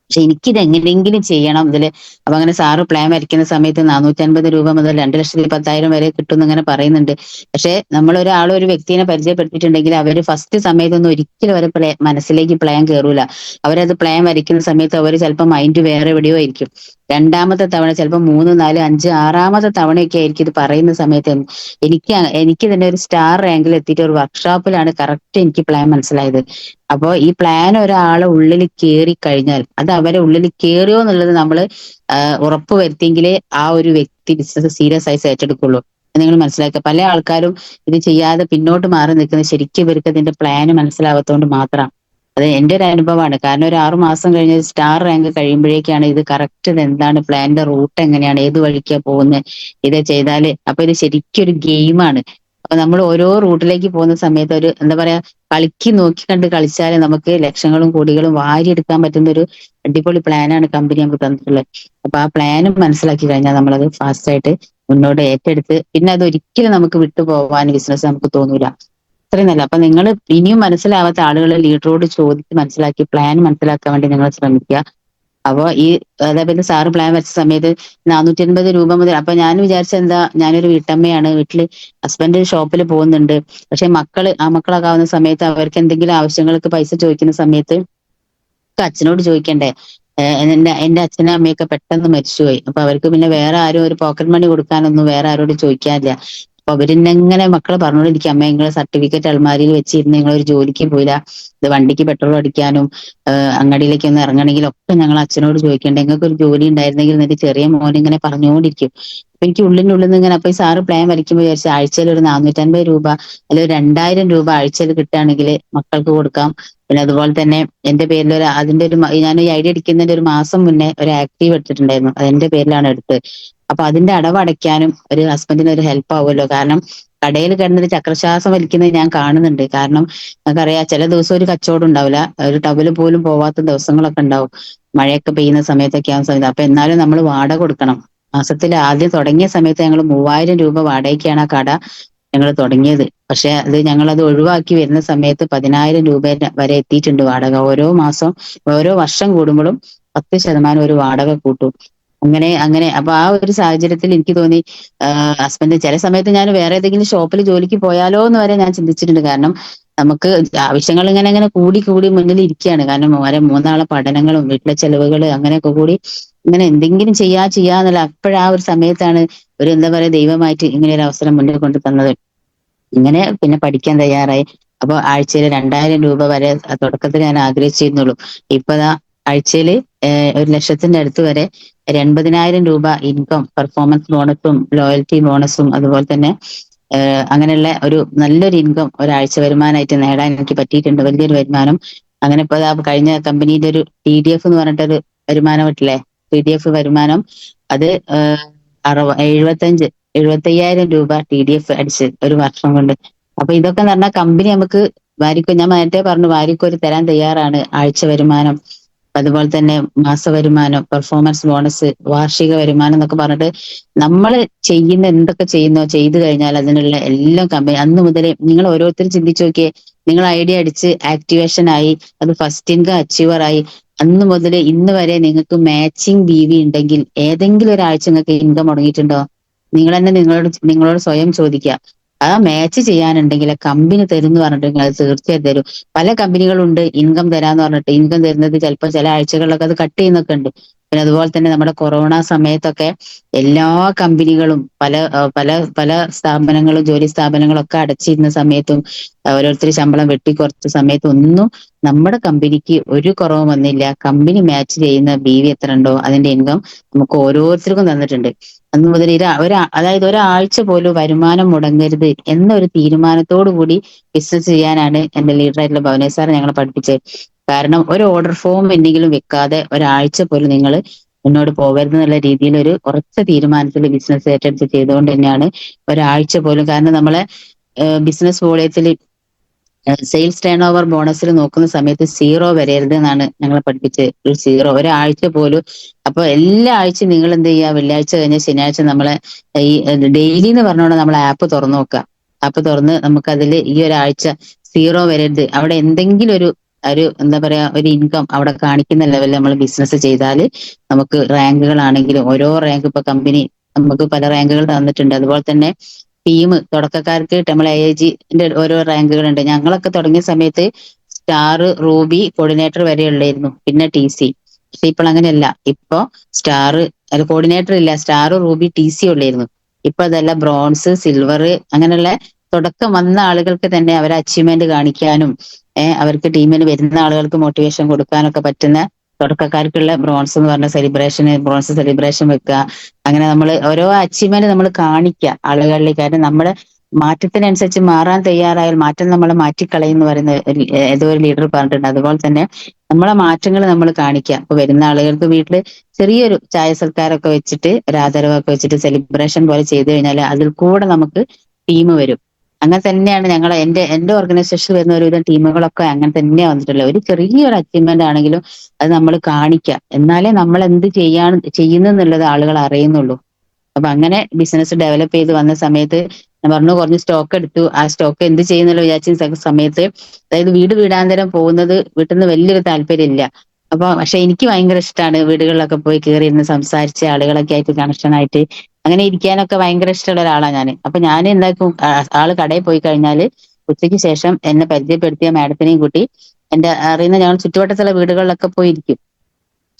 പക്ഷെ എനിക്കിത് എങ്ങനെയെങ്കിലും ചെയ്യണം ഇതില്. അപ്പൊ അങ്ങനെ സാറ് പ്ലാൻ വരയ്ക്കുന്ന സമയത്ത് 450 രൂപ മുതൽ 2,10,000 വരെ കിട്ടും ഇങ്ങനെ പറയുന്നുണ്ട്. പക്ഷെ നമ്മൾ ഒരു വ്യക്തിനെ പരിചയപ്പെടുത്തിയിട്ടുണ്ടെങ്കിൽ അവര് ഫസ്റ്റ് സമയത്തൊന്നും ഒരിക്കലും അവരെ മനസ്സിലേക്ക് പ്ലാൻ കയറൂല. അവരത് പ്ലാൻ വരയ്ക്കുന്ന സമയത്ത് അവർ ചിലപ്പോൾ മൈൻഡ് വേറെ എവിടെയോ ആയിരിക്കും. രണ്ടാമത്തെ തവണ, ചിലപ്പോൾ 3, 4, 5, 6ാമത്തെ തവണയൊക്കെ ആയിരിക്കും ഇത് പറയുന്ന സമയത്ത് എനിക്ക് തന്നെ ഒരു സ്റ്റാർ റാങ്കിൽ എത്തിയിട്ട് ഒരു വർക്ക്ഷോപ്പിലാണ് കറക്റ്റ് എനിക്ക് പ്ലാൻ മനസ്സിലായത്. അപ്പോ ഈ പ്ലാൻ ഒരാളെ ഉള്ളിൽ കയറി കഴിഞ്ഞാൽ അത് അവരെ ഉള്ളിൽ കയറിയോ എന്നുള്ളത് നമ്മൾ ഉറപ്പ് വരുത്തിയെങ്കിലേ ആ ഒരു വ്യക്തി ബിസിനസ് സീരിയസ് ആയി ഏറ്റെടുക്കുള്ളൂ. നിങ്ങൾ മനസ്സിലാക്കുക. പല ആൾക്കാരും ഇത് ചെയ്യാതെ പിന്നോട്ട് മാറി നിൽക്കുന്നത് ശരിക്കും ഇവർക്ക് ഇതിന്റെ പ്ലാന് മനസ്സിലാവാത്തതുകൊണ്ട് മാത്രമാണ്. അത് എന്റെ ഒരു അനുഭവമാണ്. കാരണം ഒരു 6 മാസം കഴിഞ്ഞ് സ്റ്റാർ റാങ്ക് കഴിയുമ്പോഴേക്കാണ് ഇത് കറക്റ്റ് എന്താണ് പ്ലാനിന്റെ റൂട്ട്, എങ്ങനെയാണ്, ഏത് വഴിക്കാ പോകുന്നത്, ഇത് ചെയ്താല്. അപ്പൊ ഇത് ശരിക്കും ഒരു ഗെയിമാണ്. അപ്പൊ നമ്മൾ ഓരോ റൂട്ടിലേക്ക് പോകുന്ന സമയത്ത് ഒരു എന്താ പറയാ, കളിക്ക് നോക്കി കണ്ട് കളിച്ചാല് നമുക്ക് ലക്ഷങ്ങളും കോടികളും വാരിയെടുക്കാൻ പറ്റുന്ന ഒരു അടിപൊളി പ്ലാനാണ് കമ്പനി നമുക്ക് തന്നിട്ടുള്ളത്. അപ്പൊ ആ പ്ലാനും മനസ്സിലാക്കി കഴിഞ്ഞാൽ നമ്മളത് ഫാസ്റ്റ് ആയിട്ട് മുന്നോട്ട് ഏറ്റെടുത്ത് പിന്നെ അത് ഒരിക്കലും നമുക്ക് വിട്ടുപോകാൻ ബിസിനസ് നമുക്ക് തോന്നൂല. അത്രയും നല്ല. അപ്പൊ നിങ്ങൾ ഇനിയും മനസ്സിലാവാത്ത ആളുകളെ ലീഡറോട് ചോദിച്ച് മനസ്സിലാക്കി പ്ലാൻ മനസ്സിലാക്കാൻ വേണ്ടി നിങ്ങൾ ശ്രമിക്കുക. അപ്പൊ അതേപോലെ സാറ് പ്ലാൻ വെച്ച സമയത്ത് 450 രൂപ മുതൽ, അപ്പൊ ഞാൻ വിചാരിച്ച എന്താ, ഞാനൊരു വീട്ടമ്മയാണ്, വീട്ടില് ഹസ്ബൻഡ് ഷോപ്പിൽ പോകുന്നുണ്ട്. പക്ഷെ മക്കളൊക്കെ ആവുന്ന സമയത്ത് അവർക്ക് എന്തെങ്കിലും ആവശ്യങ്ങൾക്ക് പൈസ ചോദിക്കുന്ന സമയത്ത് അച്ഛനോട് ചോദിക്കണ്ടേ. എന്റെ അച്ഛനും അമ്മയൊക്കെ പെട്ടെന്ന് മരിച്ചുപോയി. അപ്പൊ അവർക്ക് പിന്നെ വേറെ ആരും ഒരു പോക്കറ്റ് മണി കൊടുക്കാനൊന്നും വേറെ ആരോടും ചോദിക്കാനില്ല. അപ്പൊ അവരിന്നെങ്ങനെ മക്കള് പറഞ്ഞോണ്ടിരിക്കും, അമ്മ നിങ്ങള് സർട്ടിഫിക്കറ്റ് അൽമാരിയിൽ വെച്ചിരുന്ന് നിങ്ങൾ ഒരു ജോലിക്ക് പോയില്ല, ഇത് വണ്ടിക്ക് പെട്രോൾ അടിക്കാനും അങ്ങാടിയിലേക്ക് ഒന്ന് ഇറങ്ങണമെങ്കിലും ഒക്കെ ഞങ്ങൾ അച്ഛനോട് ചോദിക്കണ്ടേ, നിങ്ങൾക്ക് ഒരു ജോലി ഉണ്ടായിരുന്നെങ്കിൽ എന്നിട്ട് ചെറിയ മോൻ ഇങ്ങനെ പറഞ്ഞുകൊണ്ടിരിക്കും. അപ്പൊ എനിക്ക് ഉള്ളിനുള്ളിൽ നിന്ന് ഇങ്ങനെ, അപ്പൊ ഈ സാറ് പ്ലാൻ വരയ്ക്കുമ്പോൾ വിചാരിച്ചു ആഴ്ചയിൽ ഒരു 450 രൂപ അല്ലെങ്കിൽ 2,000 രൂപ ആഴ്ചയിൽ കിട്ടുകയാണെങ്കിൽ മക്കൾക്ക് കൊടുക്കാം, പിന്നെ അതുപോലെ തന്നെ എന്റെ പേരിൽ അതിന്റെ ഞാൻ ഈ ഐഡിയ അടിക്കുന്നതിന്റെ ഒരു മാസം മുന്നേ ഒരു ആക്റ്റീവ് എടുത്തിട്ടുണ്ടായിരുന്നു. അത് എന്റെ പേരിലാണ് എടുത്തത്. അപ്പൊ അതിന്റെ അടവടയ്ക്കാനും ഒരു ഹസ്ബൻഡിന് ഒരു ഹെൽപ്പ് ആവുമല്ലോ. കാരണം കടയിൽ കിടന്നൊരു ചക്രശ്വാസം വലിക്കുന്നത് ഞാൻ കാണുന്നുണ്ട്. കാരണം നമുക്കറിയാം ചില ദിവസം ഒരു കച്ചവടം ഉണ്ടാവില്ല, ഒരു ടവല് പോലും പോവാത്ത ദിവസങ്ങളൊക്കെ ഉണ്ടാവും, മഴയൊക്കെ പെയ്യുന്ന സമയത്തൊക്കെ ആവുന്ന സമയത്ത്. അപ്പൊ എന്നാലും നമ്മൾ വാടക കൊടുക്കണം. മാസത്തിൽ ആദ്യം തുടങ്ങിയ സമയത്ത് ഞങ്ങൾ 3000 രൂപ വാടകയ്ക്കാണ് ആ കട ഞങ്ങൾ തുടങ്ങിയത്. പക്ഷെ ഞങ്ങൾ അത് ഒഴിവാക്കി വരുന്ന സമയത്ത് 10,000 രൂപ വരെ എത്തിയിട്ടുണ്ട് വാടക. ഓരോ മാസം ഓരോ വർഷം കൂടുമ്പോഴും 10% ഒരു വാടക കൂട്ടും. അങ്ങനെ അങ്ങനെ അപ്പൊ ആ ഒരു സാഹചര്യത്തിൽ എനിക്ക് തോന്നി ഹസ്ബൻഡ് ചില സമയത്ത് ഞാൻ വേറെ ഏതെങ്കിലും ഷോപ്പിൽ ജോലിക്ക് പോയാലോ എന്ന് വരെ ഞാൻ ചിന്തിച്ചിട്ടുണ്ട്. കാരണം നമുക്ക് ആവശ്യങ്ങൾ ഇങ്ങനെ ഇങ്ങനെ കൂടി കൂടി മുന്നിൽ ഇരിക്കുകയാണ്. കാരണം ഓരോ മൂന്നാളെ പഠനങ്ങളും വീട്ടിലെ ചെലവുകൾ അങ്ങനെയൊക്കെ കൂടി ഇങ്ങനെ എന്തെങ്കിലും ചെയ്യാന്നുള്ള അപ്പോഴാ ഒരു സമയത്താണ് ഒരു എന്താ പറയാ ദൈവമായിട്ട് ഇങ്ങനെ ഒരു അവസരം മുന്നിൽ കൊണ്ട് തന്നത്. ഇങ്ങനെ പിന്നെ പഠിക്കാൻ തയ്യാറായി. അപ്പൊ ആഴ്ചയിൽ 2000 രൂപ വരെ തുടക്കത്തിൽ ഞാൻ ആഗ്രഹിച്ചിരുന്നുള്ളൂ. ഇപ്പതാ ആഴ്ചയിൽ 1,00,000 അടുത്ത് വരെ 80,000 രൂപ ഇൻകം, പെർഫോമൻസ് ബോണസും ലോയൽറ്റി ബോണസും അതുപോലെ തന്നെ അങ്ങനെയുള്ള ഒരു നല്ലൊരു ഇൻകം ഒരാഴ്ച വരുമാനമായിട്ട് നേടാൻ എനിക്ക് പറ്റിയിട്ടുണ്ട്. വലിയൊരു വരുമാനം. അങ്ങനെ ഇപ്പൊ കഴിഞ്ഞ കമ്പനിയുടെ ഒരു TDF എന്ന് പറഞ്ഞിട്ടൊരു വരുമാനം പറ്റില്ലേ, TDF വരുമാനം, അത് 75,000 രൂപ TDF അടിച്ച് ഒരു വർഷം കൊണ്ട്. അപ്പൊ ഇതൊക്കെ എന്ന് പറഞ്ഞാൽ കമ്പനി നമുക്ക് വാരിക്കോ, ഞാൻ നേരത്തെ പറഞ്ഞു വാരിക്കോരി തരാൻ തയ്യാറാണ്. ആഴ്ച വരുമാനം, അതുപോലെ തന്നെ മാസ വരുമാനം, പെർഫോമൻസ് ബോണസ്, വാർഷിക വരുമാനം എന്നൊക്കെ പറഞ്ഞിട്ട് നമ്മൾ ചെയ്യുന്ന എന്തൊക്കെ ചെയ്യുന്നോ ചെയ്തു കഴിഞ്ഞാൽ അതിനുള്ള എല്ലാം കമ്പനി അന്ന് മുതലേ നിങ്ങൾ ഓരോരുത്തരും ചിന്തിച്ചു നോക്കിയേ. നിങ്ങൾ ഐഡിയ അടിച്ച് ആക്ടിവേഷൻ ആയി, അത് ഫസ്റ്റ് ഇൻകം അച്ചീവർ ആയി, അന്ന് മുതൽ ഇന്ന് വരെ നിങ്ങൾക്ക് മാച്ചിങ് BV ഉണ്ടെങ്കിൽ ഏതെങ്കിലും ഒരാഴ്ച നിങ്ങൾക്ക് ഇൻകം മുടങ്ങിയിട്ടുണ്ടോ? നിങ്ങൾ തന്നെ നിങ്ങളോട് സ്വയം ചോദിക്കുക. ആ മാച്ച് ചെയ്യാനുണ്ടെങ്കിൽ കമ്പനി തരും എന്ന് പറഞ്ഞിട്ടുണ്ടെങ്കിൽ അത് തീർച്ചയായും തരും. പല കമ്പനികളുണ്ട് ഇൻകം തരാന്ന് പറഞ്ഞിട്ട്, ഇൻകം തരുന്നത് ചിലപ്പോൾ ചില ആഴ്ചകളിലൊക്കെ അത് കട്ട് ചെയ്യുന്നൊക്കെ ഉണ്ട്. പിന്നെ അതുപോലെ തന്നെ നമ്മുടെ കൊറോണ സമയത്തൊക്കെ എല്ലാ കമ്പനികളും പല പല പല സ്ഥാപനങ്ങളും ജോലി സ്ഥാപനങ്ങളും ഒക്കെ അടച്ചിരുന്ന സമയത്തും ഓരോരുത്തർ ശമ്പളം വെട്ടിക്കുറച്ച സമയത്തും ഒന്നും നമ്മുടെ കമ്പനിക്ക് ഒരു കുറവും വന്നില്ല. കമ്പനി മാച്ച് ചെയ്യുന്ന BV എത്ര ഉണ്ടോ അതിന്റെ ഇൻകം നമുക്ക് ഓരോരുത്തർക്കും തന്നിട്ടുണ്ട്. അന്ന് മുതൽ അതായത് ഒരാഴ്ച പോലും വരുമാനം മുടങ്ങരുത് എന്നൊരു തീരുമാനത്തോടു കൂടി ബിസിനസ് ചെയ്യാനാണ് എന്റെ ലീഡറായിട്ടുള്ള ഭവനേശ് സാർ ഞങ്ങളെ പഠിപ്പിച്ചത്. കാരണം ഒരു ഓർഡർ ഫോം എന്തെങ്കിലും വെക്കാതെ ഒരാഴ്ച പോലും നിങ്ങൾ മുന്നോട്ട് പോകരുത് എന്നുള്ള രീതിയിൽ ഒരു ഉറച്ച തീരുമാനത്തിൽ ബിസിനസ് ഏറ്റെടുത്ത് ചെയ്തുകൊണ്ട് തന്നെയാണ് ഒരാഴ്ച പോലും. കാരണം നമ്മളെ ബിസിനസ് വോളിയത്തിൽ സെയിൽസ് ടേൺ ഓവർ ബോണസിൽ നോക്കുന്ന സമയത്ത് സീറോ വരരുത് എന്നാണ് ഞങ്ങളെ പഠിപ്പിച്ചത്. ഒരു സീറോ ഒരാഴ്ച പോലും. അപ്പൊ എല്ലാ ആഴ്ചയും നിങ്ങൾ എന്ത് ചെയ്യുക, വെള്ളിയാഴ്ച കഴിഞ്ഞ ശനിയാഴ്ച നമ്മളെ ഈ ഡെയിലി എന്ന് പറഞ്ഞോണ്ട് നമ്മളെ ആപ്പ് തുറന്നു നോക്കുക. ആപ്പ് തുറന്ന് നമുക്ക് അതിൽ ഈ ഒരാഴ്ച സീറോ വരരുത്, അവിടെ എന്തെങ്കിലും ഒരു ഒരു എന്താ പറയാ ഒരു ഇൻകം അവിടെ കാണിക്കുന്ന ലെവലിൽ നമ്മൾ ബിസിനസ് ചെയ്താൽ നമുക്ക് റാങ്കുകളാണെങ്കിലും ഓരോ റാങ്ക് ഇപ്പൊ കമ്പനി നമുക്ക് പല റാങ്കുകൾ തന്നിട്ടുണ്ട്. അതുപോലെ തന്നെ തുടക്കക്കാർക്ക് നമ്മൾ AIGന്റെ ഓരോ റാങ്കുകൾ ഉണ്ട്. ഞങ്ങളൊക്കെ തുടങ്ങിയ സമയത്ത് സ്റ്റാർ, റൂബി, കോർഡിനേറ്റർ വരെ ഉള്ളായിരുന്നു. പിന്നെ TC. പക്ഷെ ഇപ്പോൾ അങ്ങനെയല്ല. ഇപ്പൊ സ്റ്റാർ അല്ല, കോർഡിനേറ്റർ ഇല്ല, സ്റ്റാർ, റൂബി, TC ഉള്ളായിരുന്നു. ഇപ്പൊ അതല്ല, ബ്രോൺസ്, സിൽവർ, അങ്ങനെയുള്ള തുടക്കം വന്ന ആളുകൾക്ക് തന്നെ അവരെ അച്ചീവ്മെന്റ് കാണിക്കാനും അവർക്ക് ടീമിൽ വരുന്ന ആളുകൾക്ക് മോട്ടിവേഷൻ കൊടുക്കാനൊക്കെ പറ്റുന്ന തുടക്കക്കാർക്കുള്ള ബ്രോൺസ് എന്ന് പറഞ്ഞ ബ്രോൺസ് സെലിബ്രേഷൻ വെക്കുക. അങ്ങനെ നമ്മൾ ഓരോ അച്ചീവ്മെന്റ് നമ്മൾ കാണിക്കുക ആളുകളിലേക്ക്. കാരണം നമ്മുടെ മാറ്റത്തിനനുസരിച്ച് മാറാൻ തയ്യാറായാൽ മാറ്റം നമ്മളെ മാറ്റിക്കളയും എന്ന് പറയുന്ന ഏതോ ഒരു ലീഡർ പറഞ്ഞിട്ടുണ്ട്. അതുപോലെ തന്നെ നമ്മളെ മാറ്റങ്ങൾ നമ്മൾ കാണിക്കുക. അപ്പൊ വരുന്ന ആളുകൾക്ക് വീട്ടിൽ ചെറിയൊരു ചായ സൽക്കാരമൊക്കെ വെച്ചിട്ട് ഒരു ആദരവൊക്കെ വെച്ചിട്ട് സെലിബ്രേഷൻ പോലെ ചെയ്തു കഴിഞ്ഞാൽ അതിൽ കൂടെ നമുക്ക് ടീം വരും. അങ്ങനെ തന്നെയാണ് എന്റെ ഓർഗനൈസേഷനിൽ വരുന്ന ഒരുവിധം ടീമുകളൊക്കെ അങ്ങനെ തന്നെയാണ് വന്നിട്ടുള്ളത്. ഒരു ചെറിയൊരു അച്ചീവ്മെന്റ് ആണെങ്കിലും അത് നമ്മൾ കാണിക്കുക, എന്നാലേ നമ്മൾ എന്ത് ചെയ്യുന്നു എന്നുള്ളത് ആളുകൾ അറിയുന്നുള്ളൂ. അപ്പൊ അങ്ങനെ ബിസിനസ് ഡെവലപ്പ് ചെയ്ത് വന്ന സമയത്ത് ഞാൻ പറഞ്ഞു കുറഞ്ഞ് സ്റ്റോക്ക് എടുത്തു. ആ സ്റ്റോക്ക് എന്ത് ചെയ്യുന്നല്ലോ വിചാരിച്ച സമയത്ത്, അതായത് വീടാന്തരം പോകുന്നത് വീട്ടിൽ നിന്ന് വലിയൊരു താല്പര്യമില്ല. അപ്പൊ പക്ഷെ എനിക്ക് ഭയങ്കര ഇഷ്ടമാണ് വീടുകളിലൊക്കെ പോയി കയറി ഇരുന്ന് സംസാരിച്ച് ആളുകളൊക്കെ ആയിട്ട് കണക്ഷൻ ആയിട്ട് അങ്ങനെ ഇരിക്കാനൊക്കെ ഭയങ്കര ഇഷ്ടമുള്ള ഒരാളാണ് ഞാൻ. അപ്പൊ ഞാൻ എന്താക്കും, ആള് കടയിൽ പോയി കഴിഞ്ഞാൽ ഉച്ചയ്ക്ക് ശേഷം എന്നെ പരിചയപ്പെടുത്തിയ മാഡത്തിനെയും കൂട്ടി എന്റെ അറിയുന്ന ഞങ്ങൾ ചുറ്റുവട്ടത്തുള്ള വീടുകളിലൊക്കെ പോയിരിക്കും.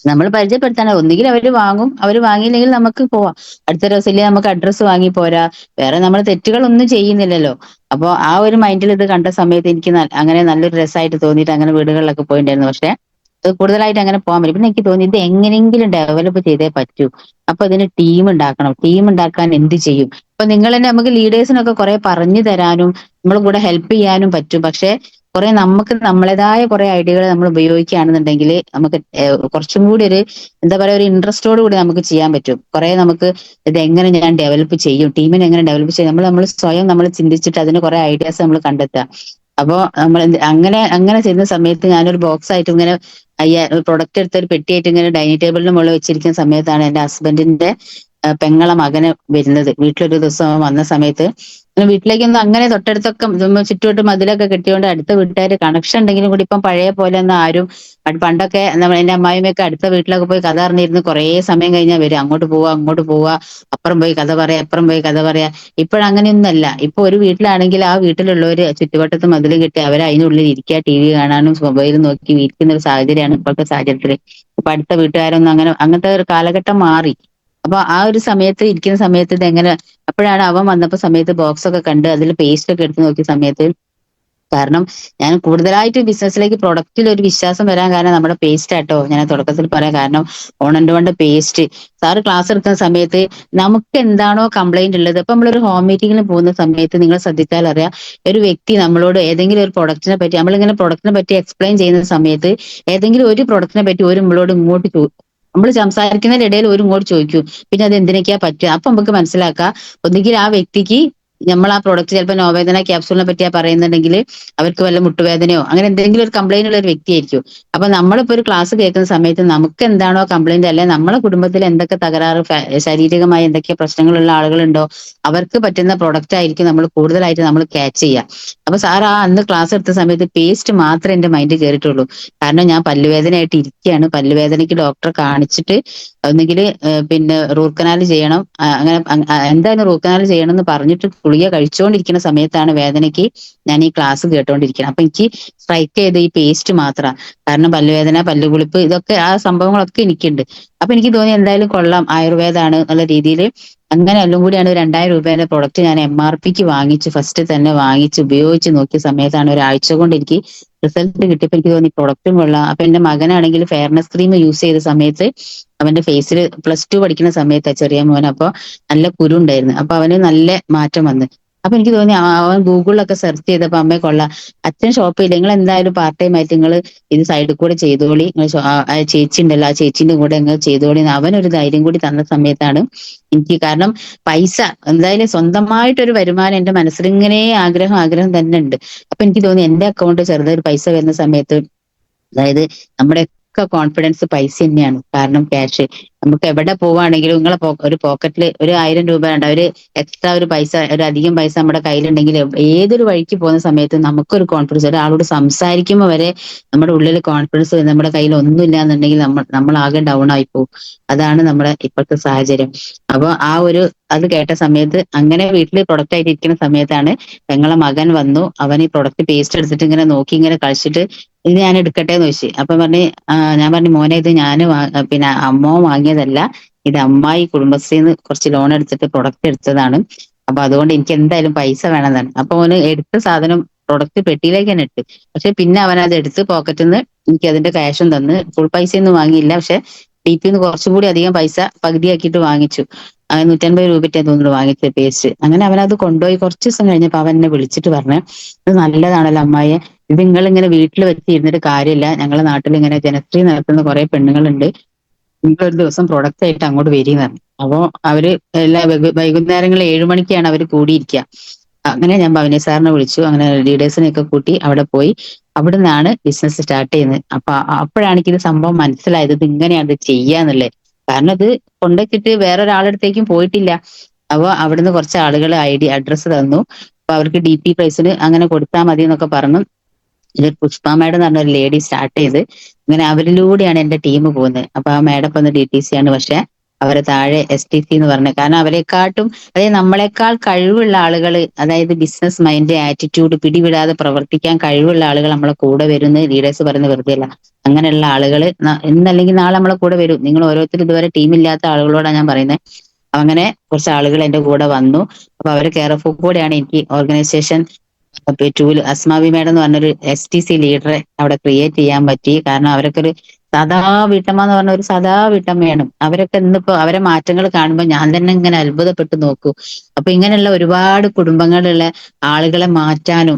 നമ്മൾ പരിചയപ്പെടുത്താനോ ഒന്നുകിൽ അവർ വാങ്ങും, അവർ വാങ്ങിയില്ലെങ്കിൽ നമുക്ക് പോവാം. അടുത്ത ദിവസമില്ലേ നമുക്ക് അഡ്രസ്സ് വാങ്ങി പോരാ. വേറെ നമ്മൾ തെറ്റുകളൊന്നും ചെയ്യുന്നില്ലല്ലോ. അപ്പൊ ആ ഒരു മൈൻഡിൽ ഇത് കണ്ട സമയത്ത് എനിക്ക് അങ്ങനെ നല്ലൊരു രസമായിട്ട് തോന്നിയിട്ട് അങ്ങനെ വീടുകളിലൊക്കെ പോയിട്ടുണ്ടായിരുന്നു. പക്ഷെ കൂടുതലായിട്ട് അങ്ങനെ പോകാൻ പറ്റും. പിന്നെ എനിക്ക് തോന്നി ഇത് എങ്ങനെയെങ്കിലും ഡെവലപ്പ് ചെയ്തേ പറ്റൂ. അപ്പൊ ഇതിന് ടീം ഉണ്ടാക്കണം. ടീം ഉണ്ടാക്കാൻ എന്ത് ചെയ്യും? ഇപ്പൊ നിങ്ങൾ തന്നെ നമുക്ക് ലീഡേഴ്സിനൊക്കെ കുറെ പറഞ്ഞു തരാനും നമ്മളെ കൂടെ ഹെൽപ്പ് ചെയ്യാനും പറ്റും. പക്ഷെ കുറെ നമുക്ക് നമ്മളേതായ കുറെ ഐഡിയകൾ നമ്മൾ ഉപയോഗിക്കുകയാണെന്നുണ്ടെങ്കിൽ നമുക്ക് കുറച്ചും കൂടി ഒരു എന്താ പറയാ ഒരു ഇൻട്രസ്റ്റോട് കൂടി നമുക്ക് ചെയ്യാൻ പറ്റും. കുറെ നമുക്ക് ഇത് എങ്ങനെ ഞാൻ ഡെവലപ്പ് ചെയ്യും, ടീമിനെ എങ്ങനെ ഡെവലപ്പ് ചെയ്യും, നമ്മൾ സ്വയം നമ്മൾ ചിന്തിച്ചിട്ട് അതിന് കുറെ ഐഡിയാസ് നമ്മൾ കണ്ടെത്തുക. അപ്പോ നമ്മൾ അങ്ങനെ അങ്ങനെ ചെയ്യുന്ന സമയത്ത് ഞാനൊരു ബോക്സ് ആയിട്ട് ഇങ്ങനെ പ്രൊഡക്റ്റ് എടുത്ത ഒരു പെട്ടിയായിട്ട് ഇങ്ങനെ ഡൈനിങ് ടേബിളിന് മുകളിൽ വെച്ചിരിക്കുന്ന സമയത്താണ് എന്റെ ഹസ്ബൻഡിന്റെ പെങ്ങളെ മകന് വരുന്നത്. വീട്ടിലൊരു ദിവസം അവൻ വന്ന സമയത്ത് വീട്ടിലേക്കൊന്നും അങ്ങനെ തൊട്ടടുത്തൊക്കെ ചുറ്റുവട്ടും മതിലൊക്കെ കെട്ടിയോണ്ട് അടുത്ത വീട്ടുകാർ കണക്ഷൻ ഉണ്ടെങ്കിലും കൂടി ഇപ്പം പഴയ പോലെ ഒന്നും ആരും പണ്ടൊക്കെ എന്റെ അമ്മായിമ്മയൊക്കെ അടുത്ത വീട്ടിലൊക്കെ പോയി കഥ അറിഞ്ഞിരുന്ന് കുറേ സമയം കഴിഞ്ഞാൽ വരും. അങ്ങോട്ട് പോവാ അങ്ങോട്ട് പോവാ, അപ്പുറം പോയി കഥ പറയാ അപ്പുറം പോയി കഥ പറയാ. ഇപ്പോഴങ്ങനെയൊന്നല്ല. ഇപ്പൊ ഒരു വീട്ടിലാണെങ്കിൽ ആ വീട്ടിലുള്ളവര് ചുറ്റുവട്ടത്ത് മതിൽ കെട്ടി അവർ അതിനുള്ളിൽ ഇരിക്കുക, ടി വി കാണാനും മൊബൈൽ നോക്കി ഇരിക്കുന്ന ഒരു സാഹചര്യമാണ് ഇപ്പോഴത്തെ സാഹചര്യത്തിൽ. ഇപ്പൊ അടുത്ത വീട്ടുകാരൊന്നും അങ്ങനെ അങ്ങനത്തെ ഒരു കാലഘട്ടം മാറി. അപ്പൊ ആ ഒരു സമയത്ത് ഇരിക്കുന്ന സമയത്ത് ഇത് എങ്ങനെ അപ്പോഴാണ് അവൻ വന്നപ്പോ സമയത്ത് ബോക്സ് ഒക്കെ കണ്ട് അതിൽ പേസ്റ്റ് ഒക്കെ എടുത്ത് നോക്കിയ സമയത്ത് കാരണം ഞാൻ കൂടുതലായിട്ട് ബിസിനസ്സിലേക്ക് പ്രൊഡക്റ്റിൽ ഒരു വിശ്വാസം വരാൻ കാരണം നമ്മുടെ പേസ്റ്റ് ആട്ടോ ഞാൻ തുടക്കത്തിൽ പറയാം. കാരണം on and one paste sir class എടുക്കുന്ന സമയത്ത് നമുക്ക് എന്താണോ കംപ്ലൈന്റ് ഉള്ളത്, ഇപ്പൊ നമ്മളൊരു ഹോം മീറ്റിങ്ങിന് പോകുന്ന സമയത്ത് നിങ്ങൾ ശ്രദ്ധിച്ചാൽ അറിയാം ഒരു വ്യക്തി നമ്മളോട് ഏതെങ്കിലും ഒരു പ്രൊഡക്റ്റിനെ പറ്റി നമ്മളിങ്ങനെ പ്രൊഡക്റ്റിനെ പറ്റി എക്സ്പ്ലെയിൻ ചെയ്യുന്ന സമയത്ത് ഏതെങ്കിലും ഒരു പ്രൊഡക്റ്റിനെ പറ്റി ഒരു നമ്മളോട് ഇങ്ങോട്ട് നമ്മൾ സംസാരിക്കുന്നതിനിടയിൽ ഒരു ഇങ്ങോട്ട് ചോദിക്കും പിന്നെ അത് എന്തിനൊക്കെയാ പറ്റുക. അപ്പൊ നമുക്ക് മനസ്സിലാക്കാം ഒന്നുകിൽ ആ വ്യക്തിക്ക് നമ്മൾ ആ പ്രോഡക്റ്റ് ചിലപ്പോൾ നോവേദന ക്യാപ്സൂളിനെ പറ്റിയാ പറയുന്നുണ്ടെങ്കിൽ അവർക്ക് വല്ല മുട്ടുവേദനയോ അങ്ങനെ എന്തെങ്കിലും ഒരു കംപ്ലൈന്റ് ഉള്ള ഒരു വ്യക്തിയായിരിക്കും. അപ്പൊ നമ്മളിപ്പോ ഒരു ക്ലാസ് കേൾക്കുന്ന സമയത്ത് നമുക്ക് എന്താണോ കംപ്ലൈന്റ് അല്ലെ നമ്മളെ കുടുംബത്തിൽ എന്തൊക്കെ തകരാറ് ശാരീരികമായി എന്തൊക്കെ പ്രശ്നങ്ങളുള്ള ആളുകളുണ്ടോ അവർക്ക് പറ്റുന്ന പ്രൊഡക്റ്റ് ആയിരിക്കും നമ്മൾ കൂടുതലായിട്ട് നമ്മൾ ക്യാച്ച് ചെയ്യുക. അപ്പൊ സാർ ആ അന്ന് ക്ലാസ് എടുത്ത സമയത്ത് പേസ്റ്റ് മാത്രമേ എന്റെ മൈൻഡിൽ കയറിയിട്ടുള്ളൂ. കാരണം ഞാൻ പല്ലുവേദനയായിട്ട് ഇരിക്കുകയാണ്, പല്ലുവേദനയ്ക്ക് ഡോക്ടറെ കാണിച്ചിട്ട് ഒന്നുകിൽ പിന്നെ റൂട്ട് കനാൽ ചെയ്യണം, അങ്ങനെ എന്തായാലും റൂട്ട് കനാൽ ചെയ്യണം എന്ന് പറഞ്ഞിട്ട് ഗുളിക കഴിച്ചുകൊണ്ടിരിക്കുന്ന സമയത്താണ് വേദനയ്ക്ക് ഞാൻ ഈ ക്ലാസ് കേട്ടോണ്ടിരിക്കുന്നത്. അപ്പൊ എനിക്ക് സ്ട്രൈക്ക് ചെയ്ത് ഈ പേസ്റ്റ് മാത്രമാണ്. കാരണം പല്ലുവേദന പല്ലുകുളിപ്പ് ഇതൊക്കെ ആ സംഭവങ്ങളൊക്കെ എനിക്കുണ്ട്. അപ്പൊ എനിക്ക് തോന്നി എന്തായാലും കൊള്ളാം ആയുർവേദമാണ് എന്നുള്ള രീതിയിൽ അങ്ങനെ എല്ലാം കൂടിയാണ് 2000 രൂപേന്റെ പ്രൊഡക്റ്റ് ഞാൻ MRPക്ക് വാങ്ങിച്ച് ഫസ്റ്റ് തന്നെ വാങ്ങിച്ച് ഉപയോഗിച്ച് നോക്കിയ സമയത്താണ് ഒരാഴ്ച കൊണ്ട് എനിക്ക് റിസൾട്ട് കിട്ടിയപ്പോൾ എനിക്ക് തോന്നി പ്രൊഡക്റ്റും കൊള്ളാം. അപ്പൊ എന്റെ മകനാണെങ്കിൽ ഫെയർനെസ് ക്രീം യൂസ് ചെയ്ത സമയത്ത് അവന്റെ ഫേസിൽ +2 പഠിക്കുന്ന സമയത്താ ചെറിയ മോൻ. അപ്പൊ നല്ല കുരു ഉണ്ടായിരുന്നു. അപ്പൊ അവന് നല്ല മാറ്റം വന്ന്. അപ്പൊ എനിക്ക് തോന്നി അവൻ ഗൂഗിളിലൊക്കെ സെർച്ച് ചെയ്തപ്പോ അമ്മയെ കൊള്ളാം, അച്ഛൻ ഷോപ്പില്ല, നിങ്ങൾ എന്തായാലും പാർട്ട് ടൈം ആയിട്ട് നിങ്ങൾ ഇത് സൈഡിൽ കൂടെ ചെയ്തോളി, നിങ്ങൾ ആ ചേച്ചി ഉണ്ടല്ലോ ആ ചേച്ചിന്റെ കൂടെ നിങ്ങൾ ചെയ്തോളി അവനൊരു ധൈര്യം കൂടി തന്ന സമയത്താണ് എനിക്ക്. കാരണം പൈസ എന്തായാലും സ്വന്തമായിട്ടൊരു വരുമാനം എന്റെ മനസ്സിൽ ഇങ്ങനെ ആഗ്രഹം ആഗ്രഹം തന്നെ ഉണ്ട്. അപ്പൊ എനിക്ക് തോന്നി എന്റെ അക്കൗണ്ട് ചെറുതൊരു പൈസ വരുന്ന സമയത്ത് അതായത് നമ്മുടെ ഒക്കെ കോൺഫിഡൻസ് പൈസ തന്നെയാണ്. കാരണം ക്യാഷ് നമുക്ക് എവിടെ പോവാണെങ്കിലും നിങ്ങളെ ഒരു പോക്കറ്റിൽ ഒരു 1000 രൂപ ഉണ്ട്, ഒരു എക്സ്ട്രാ ഒരു പൈസ ഒരു അധികം പൈസ നമ്മുടെ കയ്യിലുണ്ടെങ്കിൽ ഏതൊരു വഴിക്ക് പോകുന്ന സമയത്ത് നമുക്കൊരു കോൺഫിഡൻസ്, ഒരാളോട് സംസാരിക്കുമ്പോൾ വരെ നമ്മുടെ ഉള്ളിൽ കോൺഫിഡൻസ് നമ്മുടെ കയ്യിൽ ഒന്നുമില്ല എന്നുണ്ടെങ്കിൽ നമ്മൾ ആകെ ഡൗൺ ആയി പോകും. അതാണ് നമ്മുടെ ഇപ്പോഴത്തെ സാഹചര്യം. അപ്പൊ ആ ഒരു അത് കേട്ട സമയത്ത് അങ്ങനെ വീട്ടിൽ പ്രൊഡക്റ്റ് ആയിട്ട് ഇരിക്കുന്ന സമയത്താണ് ഞങ്ങളെ മകൻ വന്നു. അവൻ ഈ പ്രൊഡക്റ്റ് പേസ്റ്റ് എടുത്തിട്ട് ഇങ്ങനെ നോക്കി ഇങ്ങനെ കഴിച്ചിട്ട് ഇത് ഞാൻ എടുക്കട്ടെ എന്ന് ചോദിച്ചു. അപ്പൊ ഞാൻ പറഞ്ഞു മോനെ ഇത് ഞാൻ പിന്നെ അമ്മോ വാങ്ങിയതല്ല, ഇത് അമ്മായി കുടുംബശ്രീന്ന് കുറച്ച് ലോൺ എടുത്തിട്ട് പ്രൊഡക്റ്റ് എടുത്തതാണ്. അപ്പൊ അതുകൊണ്ട് എനിക്ക് എന്തായാലും പൈസ വേണമെന്നാണ്. അപ്പൊ അവന് എടുത്ത സാധനം പ്രൊഡക്റ്റ് പെട്ടിയിലേക്ക് തന്നെ ഇട്ട്. പക്ഷെ പിന്നെ അവൻ അത് എടുത്ത് പോക്കറ്റിൽ നിന്ന് എനിക്ക് അതിന്റെ ക്യാഷും തന്ന് ഫുൾ പൈസയൊന്നും വാങ്ങിയില്ല. പക്ഷെ DP കുറച്ചും കൂടി അധികം പൈസ പകുതിയാക്കിയിട്ട് വാങ്ങിച്ചു. 150 രൂപയ്ക്ക് തോന്നുന്നു വാങ്ങിച്ച പേസ്റ്റ്. അങ്ങനെ അവനത് കൊണ്ടുപോയി കുറച്ച് ദിവസം കഴിഞ്ഞപ്പോ അവൻ എന്നെ വിളിച്ചിട്ട് പറഞ്ഞു ഇത് നല്ലതാണല്ലോ അമ്മായിയെ, ഇത് നിങ്ങൾ ഇങ്ങനെ വീട്ടിൽ വെച്ച് ഇരുന്നിട്ട് കാര്യമില്ല, ഞങ്ങളുടെ നാട്ടിൽ ഇങ്ങനെ ജനശ്രീ നടത്തുന്ന കുറെ പെണ്ണുങ്ങളുണ്ട്, നിങ്ങൾ ഒരു ദിവസം പ്രൊഡക്റ്റ് ആയിട്ട് അങ്ങോട്ട് വരീന്ന് പറഞ്ഞു. അപ്പൊ അവര് എല്ലാ വൈകുന്നേരങ്ങളിൽ 7 മണിക്കാണ് അവർ കൂടിയിരിക്കുക. അങ്ങനെ ഞാൻ ഭവനി സാറിനെ വിളിച്ചു, അങ്ങനെ ലീഡേഴ്സിനെയൊക്കെ കൂട്ടി അവിടെ പോയി അവിടെ നിന്നാണ് ബിസിനസ് സ്റ്റാർട്ട് ചെയ്യുന്നത്. അപ്പൊ അപ്പോഴാണ് എനിക്കിത് സംഭവം മനസ്സിലായത് ഇത് ഇങ്ങനെയാണ് ഇത് ചെയ്യാന്നുള്ളത്. കാരണം ഇത് കൊണ്ടുവച്ചിട്ട് വേറൊരാളടുത്തേക്കും പോയിട്ടില്ല. അപ്പൊ അവിടുന്ന് കുറച്ച് ആളുകൾ അഡ്രസ്സ് തന്നു. അപ്പൊ അവർക്ക് DP പ്രൈസിന് അങ്ങനെ കൊടുത്താൽ മതി എന്നൊക്കെ പറഞ്ഞു. ഇത് പുഷ്പ മാഡം എന്ന് പറഞ്ഞ ഒരു ലേഡി സ്റ്റാർട്ട് ചെയ്ത് അങ്ങനെ അവരിലൂടെയാണ് എന്റെ ടീം പോകുന്നത്. അപ്പൊ ആ മാഡം ഇപ്പൊ DTC ആണ്, പക്ഷെ അവരെ താഴെ STC എന്ന് പറഞ്ഞത്. കാരണം അവരെക്കാട്ടും അതായത് നമ്മളെക്കാൾ കഴിവുള്ള ആളുകൾ, അതായത് ബിസിനസ് മൈൻഡ് ആറ്റിറ്റ്യൂഡ് പിടിവിടാതെ പ്രവർത്തിക്കാൻ കഴിവുള്ള ആളുകൾ നമ്മളെ കൂടെ വരുന്ന ലീഡേഴ്സ് പറയുന്നത് വെറുതെ അല്ല. അങ്ങനെയുള്ള ആളുകൾ ഇന്നല്ലെങ്കിൽ നാളെ നമ്മളെ കൂടെ വരും. നിങ്ങൾ ഓരോരുത്തരും ഇതുവരെ ടീമില്ലാത്ത ആളുകളോടാണ് ഞാൻ പറയുന്നത്. അങ്ങനെ കുറച്ച് ആളുകൾ എന്റെ കൂടെ വന്നു. അപ്പൊ അവര് കെയർ ഓഫ് കൂടെയാണ് എനിക്ക് ഓർഗനൈസേഷൻ ടൂല് അസ്മാവി മേഡം എന്ന് പറഞ്ഞൊരു STC ലീഡറെ അവിടെ ക്രിയേറ്റ് ചെയ്യാൻ പറ്റി. കാരണം അവരൊക്കെ ഒരു സാധാ വീട്ടമ്മ എന്ന് പറഞ്ഞ ഒരു സാധാ വീട്ടമ്മയാണ്. അവരൊക്കെ ഇന്നിപ്പോ അവരെ മാറ്റങ്ങൾ കാണുമ്പോൾ ഞാൻ തന്നെ ഇങ്ങനെ അത്ഭുതപ്പെട്ട് നോക്കൂ. അപ്പൊ ഇങ്ങനെയുള്ള ഒരുപാട് കുടുംബങ്ങളിലുള്ള ആളുകളെ മാറ്റാനും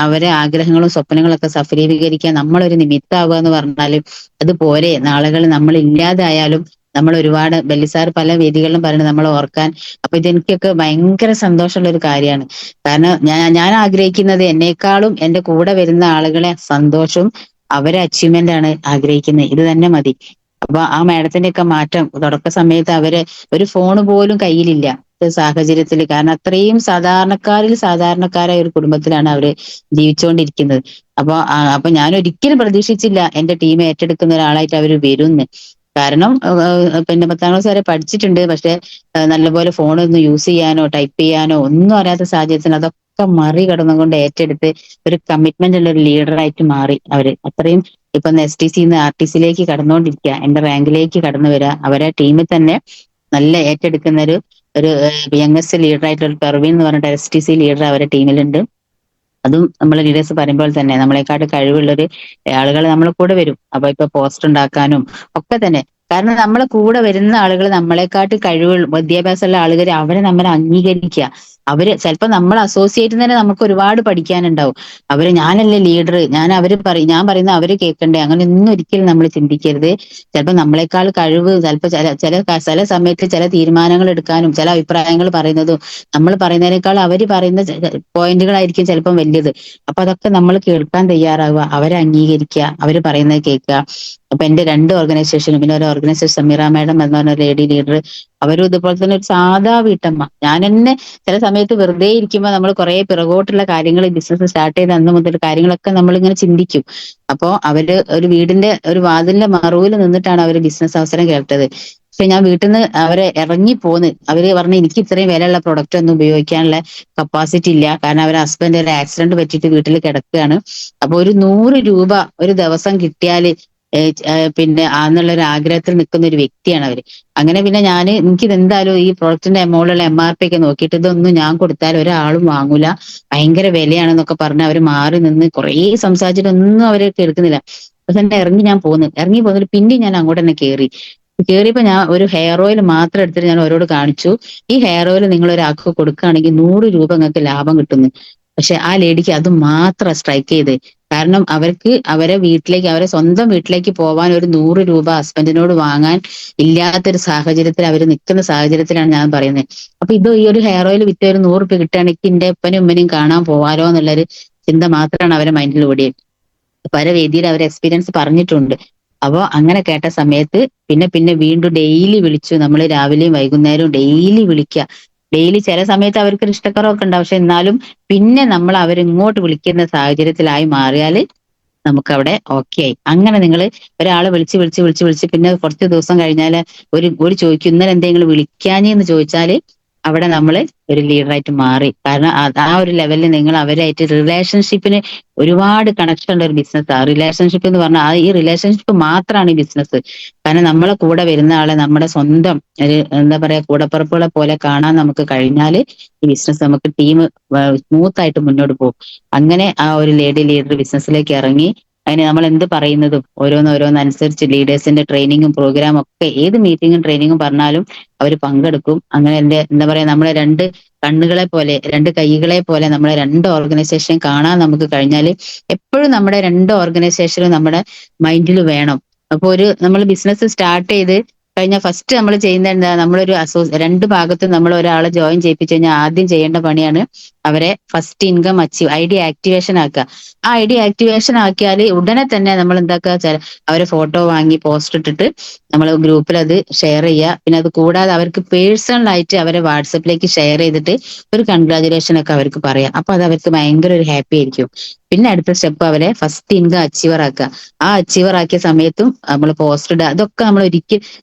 അവരെ ആഗ്രഹങ്ങളും സ്വപ്നങ്ങളും ഒക്കെ സഫലീകരിക്കാൻ നമ്മളൊരു നിമിത്താവുക എന്ന് പറഞ്ഞാല് അത് പോരെ. നാളുകൾ നമ്മൾ ഇല്ലാതായാലും നമ്മൾ ഒരുപാട് ബെല്ലിസാർ പല വേദികളിലും പറയുന്നത് നമ്മൾ ഓർക്കാൻ. അപ്പൊ ഇതെനിക്കൊക്കെ ഭയങ്കര സന്തോഷമുള്ള ഒരു കാര്യമാണ്. കാരണം ഞാൻ ആഗ്രഹിക്കുന്നത് എന്നേക്കാളും എന്റെ കൂടെ വരുന്ന ആളുകളെ സന്തോഷവും അവരെ അച്ചീവ്മെന്റ് ആണ് ആഗ്രഹിക്കുന്നത്. ഇത് തന്നെ മതി. അപ്പൊ ആ മാഡത്തിന്റെ ഒക്കെ മാറ്റം തുടക്ക സമയത്ത് അവര് ഒരു ഫോൺ പോലും കയ്യിലില്ല സാഹചര്യത്തിൽ. കാരണം അത്രയും സാധാരണക്കാരിൽ സാധാരണക്കാരായ ഒരു കുടുംബത്തിലാണ് അവര് ജീവിച്ചുകൊണ്ടിരിക്കുന്നത്. അപ്പൊ ഞാൻ ഒരിക്കലും പ്രതീക്ഷിച്ചില്ല എന്റെ ടീം ഏറ്റെടുക്കുന്ന ഒരാളായിട്ട് അവർ വരുന്ന്. കാരണം പിന്നെ 10ാം ക്ലാസ് വരെ പഠിച്ചിട്ടുണ്ട്. പക്ഷെ നല്ലപോലെ ഫോണൊന്നും യൂസ് ചെയ്യാനോ ടൈപ്പ് ചെയ്യാനോ ഒന്നും അറിയാത്ത സാഹചര്യത്തിൽ അതൊക്കെ മറികടന്നുകൊണ്ട് ഏറ്റെടുത്ത് ഒരു കമ്മിറ്റ്മെന്റ് ഉള്ള ഒരു ലീഡറായിട്ട് മാറി അവര്. അത്രയും ഇപ്പൊ STCന്ന് RTCയിലേക്ക് കടന്നുകൊണ്ടിരിക്കുക, എന്റെ റാങ്കിലേക്ക് കടന്നു വരിക. അവരെ ടീമിൽ തന്നെ നല്ല ഏറ്റെടുക്കുന്ന ഒരു യങ്ങസ്റ്റ് ലീഡർ ആയിട്ടുള്ള പെർവീൻ എന്ന് പറഞ്ഞിട്ട് STC ലീഡർ അവരുടെ ടീമിലുണ്ട്. അതും നമ്മളെ ലീഡേഴ്സ് പറയുമ്പോൾ തന്നെ നമ്മളെക്കാട്ട് കഴിവുള്ളൊരു ആളുകൾ നമ്മളെ കൂടെ വരും. അപ്പൊ ഇപ്പൊ പോസ്റ്റർ ഉണ്ടാക്കാനും ഒക്കെ തന്നെ. കാരണം നമ്മളെ കൂടെ വരുന്ന ആളുകൾ നമ്മളെക്കാട്ട് കഴിവുള്ള വിദ്യാഭ്യാസമുള്ള ആളുകൾ അവരെ നമ്മൾ അംഗീകരിക്കുക. അവര് ചിലപ്പോ നമ്മൾ അസോസിയേറ്റ് തന്നെ നമുക്ക് ഒരുപാട് പഠിക്കാനുണ്ടാവും. ഞാനല്ലേ ലീഡർ, ഞാൻ പറയുന്ന അവര് കേൾക്കണ്ടേ, അങ്ങനെ ഒന്നും ഒരിക്കലും നമ്മൾ ചിന്തിക്കരുത്. ചിലപ്പോ നമ്മളെക്കാൾ കഴിവ് ചിലപ്പോ ചില സമയത്ത് ചില തീരുമാനങ്ങൾ എടുക്കാനും ചില അഭിപ്രായങ്ങൾ പറയുന്നതും നമ്മൾ പറയുന്നതിനേക്കാൾ അവര് പറയുന്ന പോയിന്റുകളായിരിക്കും ചിലപ്പം വലിയത്. അപ്പൊ അതൊക്കെ നമ്മൾ കേൾക്കാൻ തയ്യാറാവുക, അവരെ അംഗീകരിക്കുക, അവര് പറയുന്നത് കേൾക്കുക. അപ്പൊ എന്റെ 2 ഓർഗനൈസേഷനും പിന്നെ ഒരു ഓർഗനൈസേഷൻ സമീറ മാഡം എന്ന് പറഞ്ഞ ലേഡി ലീഡർ, അവരും ഇതുപോലെ തന്നെ ഒരു സാധാ വീട്ടമ്മ. ഞാൻ തന്നെ ചില സമയത്ത് വെറുതെ ഇരിക്കുമ്പോൾ നമ്മൾ കുറെ പിറകോട്ടുള്ള കാര്യങ്ങൾ ബിസിനസ് സ്റ്റാർട്ട് ചെയ്ത അന്ന് മുതൽ കാര്യങ്ങളൊക്കെ നമ്മൾ ഇങ്ങനെ ചിന്തിക്കും. അപ്പോ അവര് ഒരു വീടിന്റെ ഒരു വാതിലിന്റെ മറവിൽ നിന്നിട്ടാണ് അവര് ബിസിനസ് അവസരം കേട്ടത്. പക്ഷെ ഞാൻ വീട്ടിൽ നിന്ന് അവരെ ഇറങ്ങി പോന്ന്. അവര് പറഞ്ഞു എനിക്ക് ഇത്രയും വിലയുള്ള പ്രൊഡക്റ്റ് ഒന്നും ഉപയോഗിക്കാനുള്ള കപ്പാസിറ്റി ഇല്ല. കാരണം അവരുടെ ഹസ്ബൻഡ് ഒരു ആക്സിഡന്റ് പറ്റിയിട്ട് വീട്ടിൽ കിടക്കുകയാണ്. അപ്പൊ ഒരു 100 രൂപ ഒരു ദിവസം കിട്ടിയാല് പിന്നെ എന്നുള്ള ഒരു ആഗ്രഹത്തിൽ നിൽക്കുന്ന ഒരു വ്യക്തിയാണ് അവര്. അങ്ങനെ പിന്നെ എനിക്കിത് എന്തായാലും ഈ പ്രൊഡക്റ്റിന്റെ മുകളിലുള്ള MRP ഒക്കെ നോക്കിയിട്ട് ഇതൊന്നും ഞാൻ കൊടുത്താൽ ഒരാളും വാങ്ങൂല, ഭയങ്കര വിലയാണെന്നൊക്കെ പറഞ്ഞ് അവര് മാറി നിന്ന് കുറേ സംസാരിച്ചിട്ടൊന്നും അവര് കേൾക്കുന്നില്ല. പക്ഷെ എന്നെ ഞാൻ ഇറങ്ങി പോന്നിട്ട് പിന്നെ ഞാൻ അങ്ങോട്ട് തന്നെ കേറിയപ്പോ ഞാൻ ഒരു ഹെയർ ഓയിൽ മാത്രം എടുത്തിട്ട് ഞാൻ അവരോട് കാണിച്ചു, ഈ ഹെയർ ഓയിൽ നിങ്ങൾ ഒരാൾക്ക് കൊടുക്കുകയാണെങ്കിൽ 100 രൂപ നിങ്ങൾക്ക് ലാഭം കിട്ടുന്നു. പക്ഷെ ആ ലേഡിക്ക് അത് മാത്രം സ്ട്രൈക്ക് ചെയ്ത്. കാരണം അവരെ സ്വന്തം വീട്ടിലേക്ക് പോവാൻ ഒരു 100 രൂപ ഹസ്ബൻഡിനോട് വാങ്ങാൻ ഇല്ലാത്തൊരു സാഹചര്യത്തിൽ അവർ നിൽക്കുന്ന സാഹചര്യത്തിലാണ് ഞാൻ പറയുന്നത്. അപ്പൊ ഈ ഒരു ഹെയർ ഓയിൽ വിറ്റ് ഒരു 100 രൂപ കിട്ടുകയാണെങ്കിൽ എന്റെ ഉപ്പനും ഉമ്മനെയും കാണാൻ പോവാലോ എന്നുള്ളൊരു ചിന്ത മാത്രമാണ് അവരെ മൈൻഡിൽ ഓടിയത്. പല വേദിയിൽ അവർ എക്സ്പീരിയൻസ് പറഞ്ഞിട്ടുണ്ട്. അപ്പോ അങ്ങനെ കേട്ട സമയത്ത് പിന്നെ വീണ്ടും ഡെയിലി വിളിച്ചു. നമ്മൾ രാവിലെയും വൈകുന്നേരവും ഡെയിലി വിളിക്കുക. ഡെയിലി ചില സമയത്ത് അവർക്കൊരു ഇഷ്ടക്കുറവൊക്കെ ഉണ്ടാവും. പക്ഷെ എന്നാലും പിന്നെ നമ്മൾ അവരിങ്ങോട്ട് വിളിക്കുന്ന സാഹചര്യത്തിലായി മാറിയാൽ നമുക്കവിടെ ഓക്കെ ആയി. അങ്ങനെ നിങ്ങൾ ഒരാളെ വിളിച്ച് പിന്നെ കുറച്ച് ദിവസം കഴിഞ്ഞാല് ഒരു ചോദിക്കും ഇന്നലെ എന്തെങ്കിലും വിളിക്കാഞ്ഞെന്ന് ചോദിച്ചാല് അവിടെ നമ്മൾ ഒരു ലീഡറായിട്ട് മാറി. കാരണം ആ ഒരു ലെവലിൽ നിങ്ങൾ അവരായിട്ട് റിലേഷൻഷിപ്പിന് ഒരുപാട് കണക്ഷൻ ഉള്ള ഒരു ബിസിനസ്സാണ് റിലേഷൻഷിപ്പ് എന്ന് പറഞ്ഞാൽ. ഈ റിലേഷൻഷിപ്പ് മാത്രമാണ് ഈ ബിസിനസ്. കാരണം നമ്മളെ കൂടെ വരുന്ന ആളെ നമ്മുടെ സ്വന്തം ഒരു എന്താ പറയാ കൂടപ്പിറപ്പുകളെ പോലെ കാണാൻ നമുക്ക് കഴിഞ്ഞാല് ഈ ബിസിനസ് നമുക്ക് ടീം സ്മൂത്ത് ആയിട്ട് മുന്നോട്ട് പോകും. അങ്ങനെ ആ ഒരു ലേഡി ലീഡർ ബിസിനസ്സിലേക്ക് ഇറങ്ങി. അതിന് നമ്മൾ എന്ത് പറയുന്നതും ഓരോന്നനുസരിച്ച് ലീഡേഴ്സിന്റെ ട്രെയിനിങ്ങും പ്രോഗ്രാമും ഒക്കെ ഏത് മീറ്റിങ്ങും ട്രെയിനിങ്ങും പറഞ്ഞാലും അവർ പങ്കെടുക്കും. അങ്ങനെ എന്താ പറയാ നമ്മളെ 2 കണ്ണുകളെ പോലെ 2 കൈകളെ പോലെ നമ്മളെ 2 ഓർഗനൈസേഷൻ കാണാൻ നമുക്ക് കഴിഞ്ഞാൽ എപ്പോഴും നമ്മുടെ 2 ഓർഗനൈസേഷനും നമ്മുടെ മൈൻഡിൽ വേണം. അപ്പൊ നമ്മൾ ബിസിനസ് സ്റ്റാർട്ട് ചെയ്ത് കഴിഞ്ഞാൽ ഫസ്റ്റ് നമ്മൾ ചെയ്യുന്നത് എന്താ, നമ്മളൊരു 2 ഭാഗത്തും നമ്മൾ ഒരാളെ ജോയിൻ ചെയ്യിപ്പിച്ചു കഴിഞ്ഞാൽ ആദ്യം ചെയ്യേണ്ട പണിയാണ് അവരെ ഫസ്റ്റ് ഇൻകം ID ആക്ടിവേഷൻ ആക്കുക. ആ ID ആക്ടിവേഷൻ ആക്കിയാൽ ഉടനെ തന്നെ നമ്മൾ എന്താക്കുക, അവരെ ഫോട്ടോ വാങ്ങി പോസ്റ്റ് ഇട്ടിട്ട് നമ്മൾ ഗ്രൂപ്പിൽ അത് ഷെയർ ചെയ്യുക. പിന്നെ അത് കൂടാതെ അവർക്ക് പേഴ്സണൽ ആയിട്ട് അവരെ വാട്സപ്പിലേക്ക് ഷെയർ ചെയ്തിട്ട് ഒരു കൺഗ്രാജുലേഷൻ ഒക്കെ അവർക്ക് പറയാം. അപ്പൊ അത് അവർക്ക് ഭയങ്കര ഒരു ഹാപ്പി ആയിരിക്കും. പിന്നെ അടുത്ത സ്റ്റെപ്പ് അവരെ ഫസ്റ്റ് ഇൻകം അച്ചീവർ ആക്കുക. ആ അച്ചീവർ ആക്കിയ സമയത്തും നമ്മൾ പോസ്റ്റ് ഇടുക. അതൊക്കെ നമ്മൾ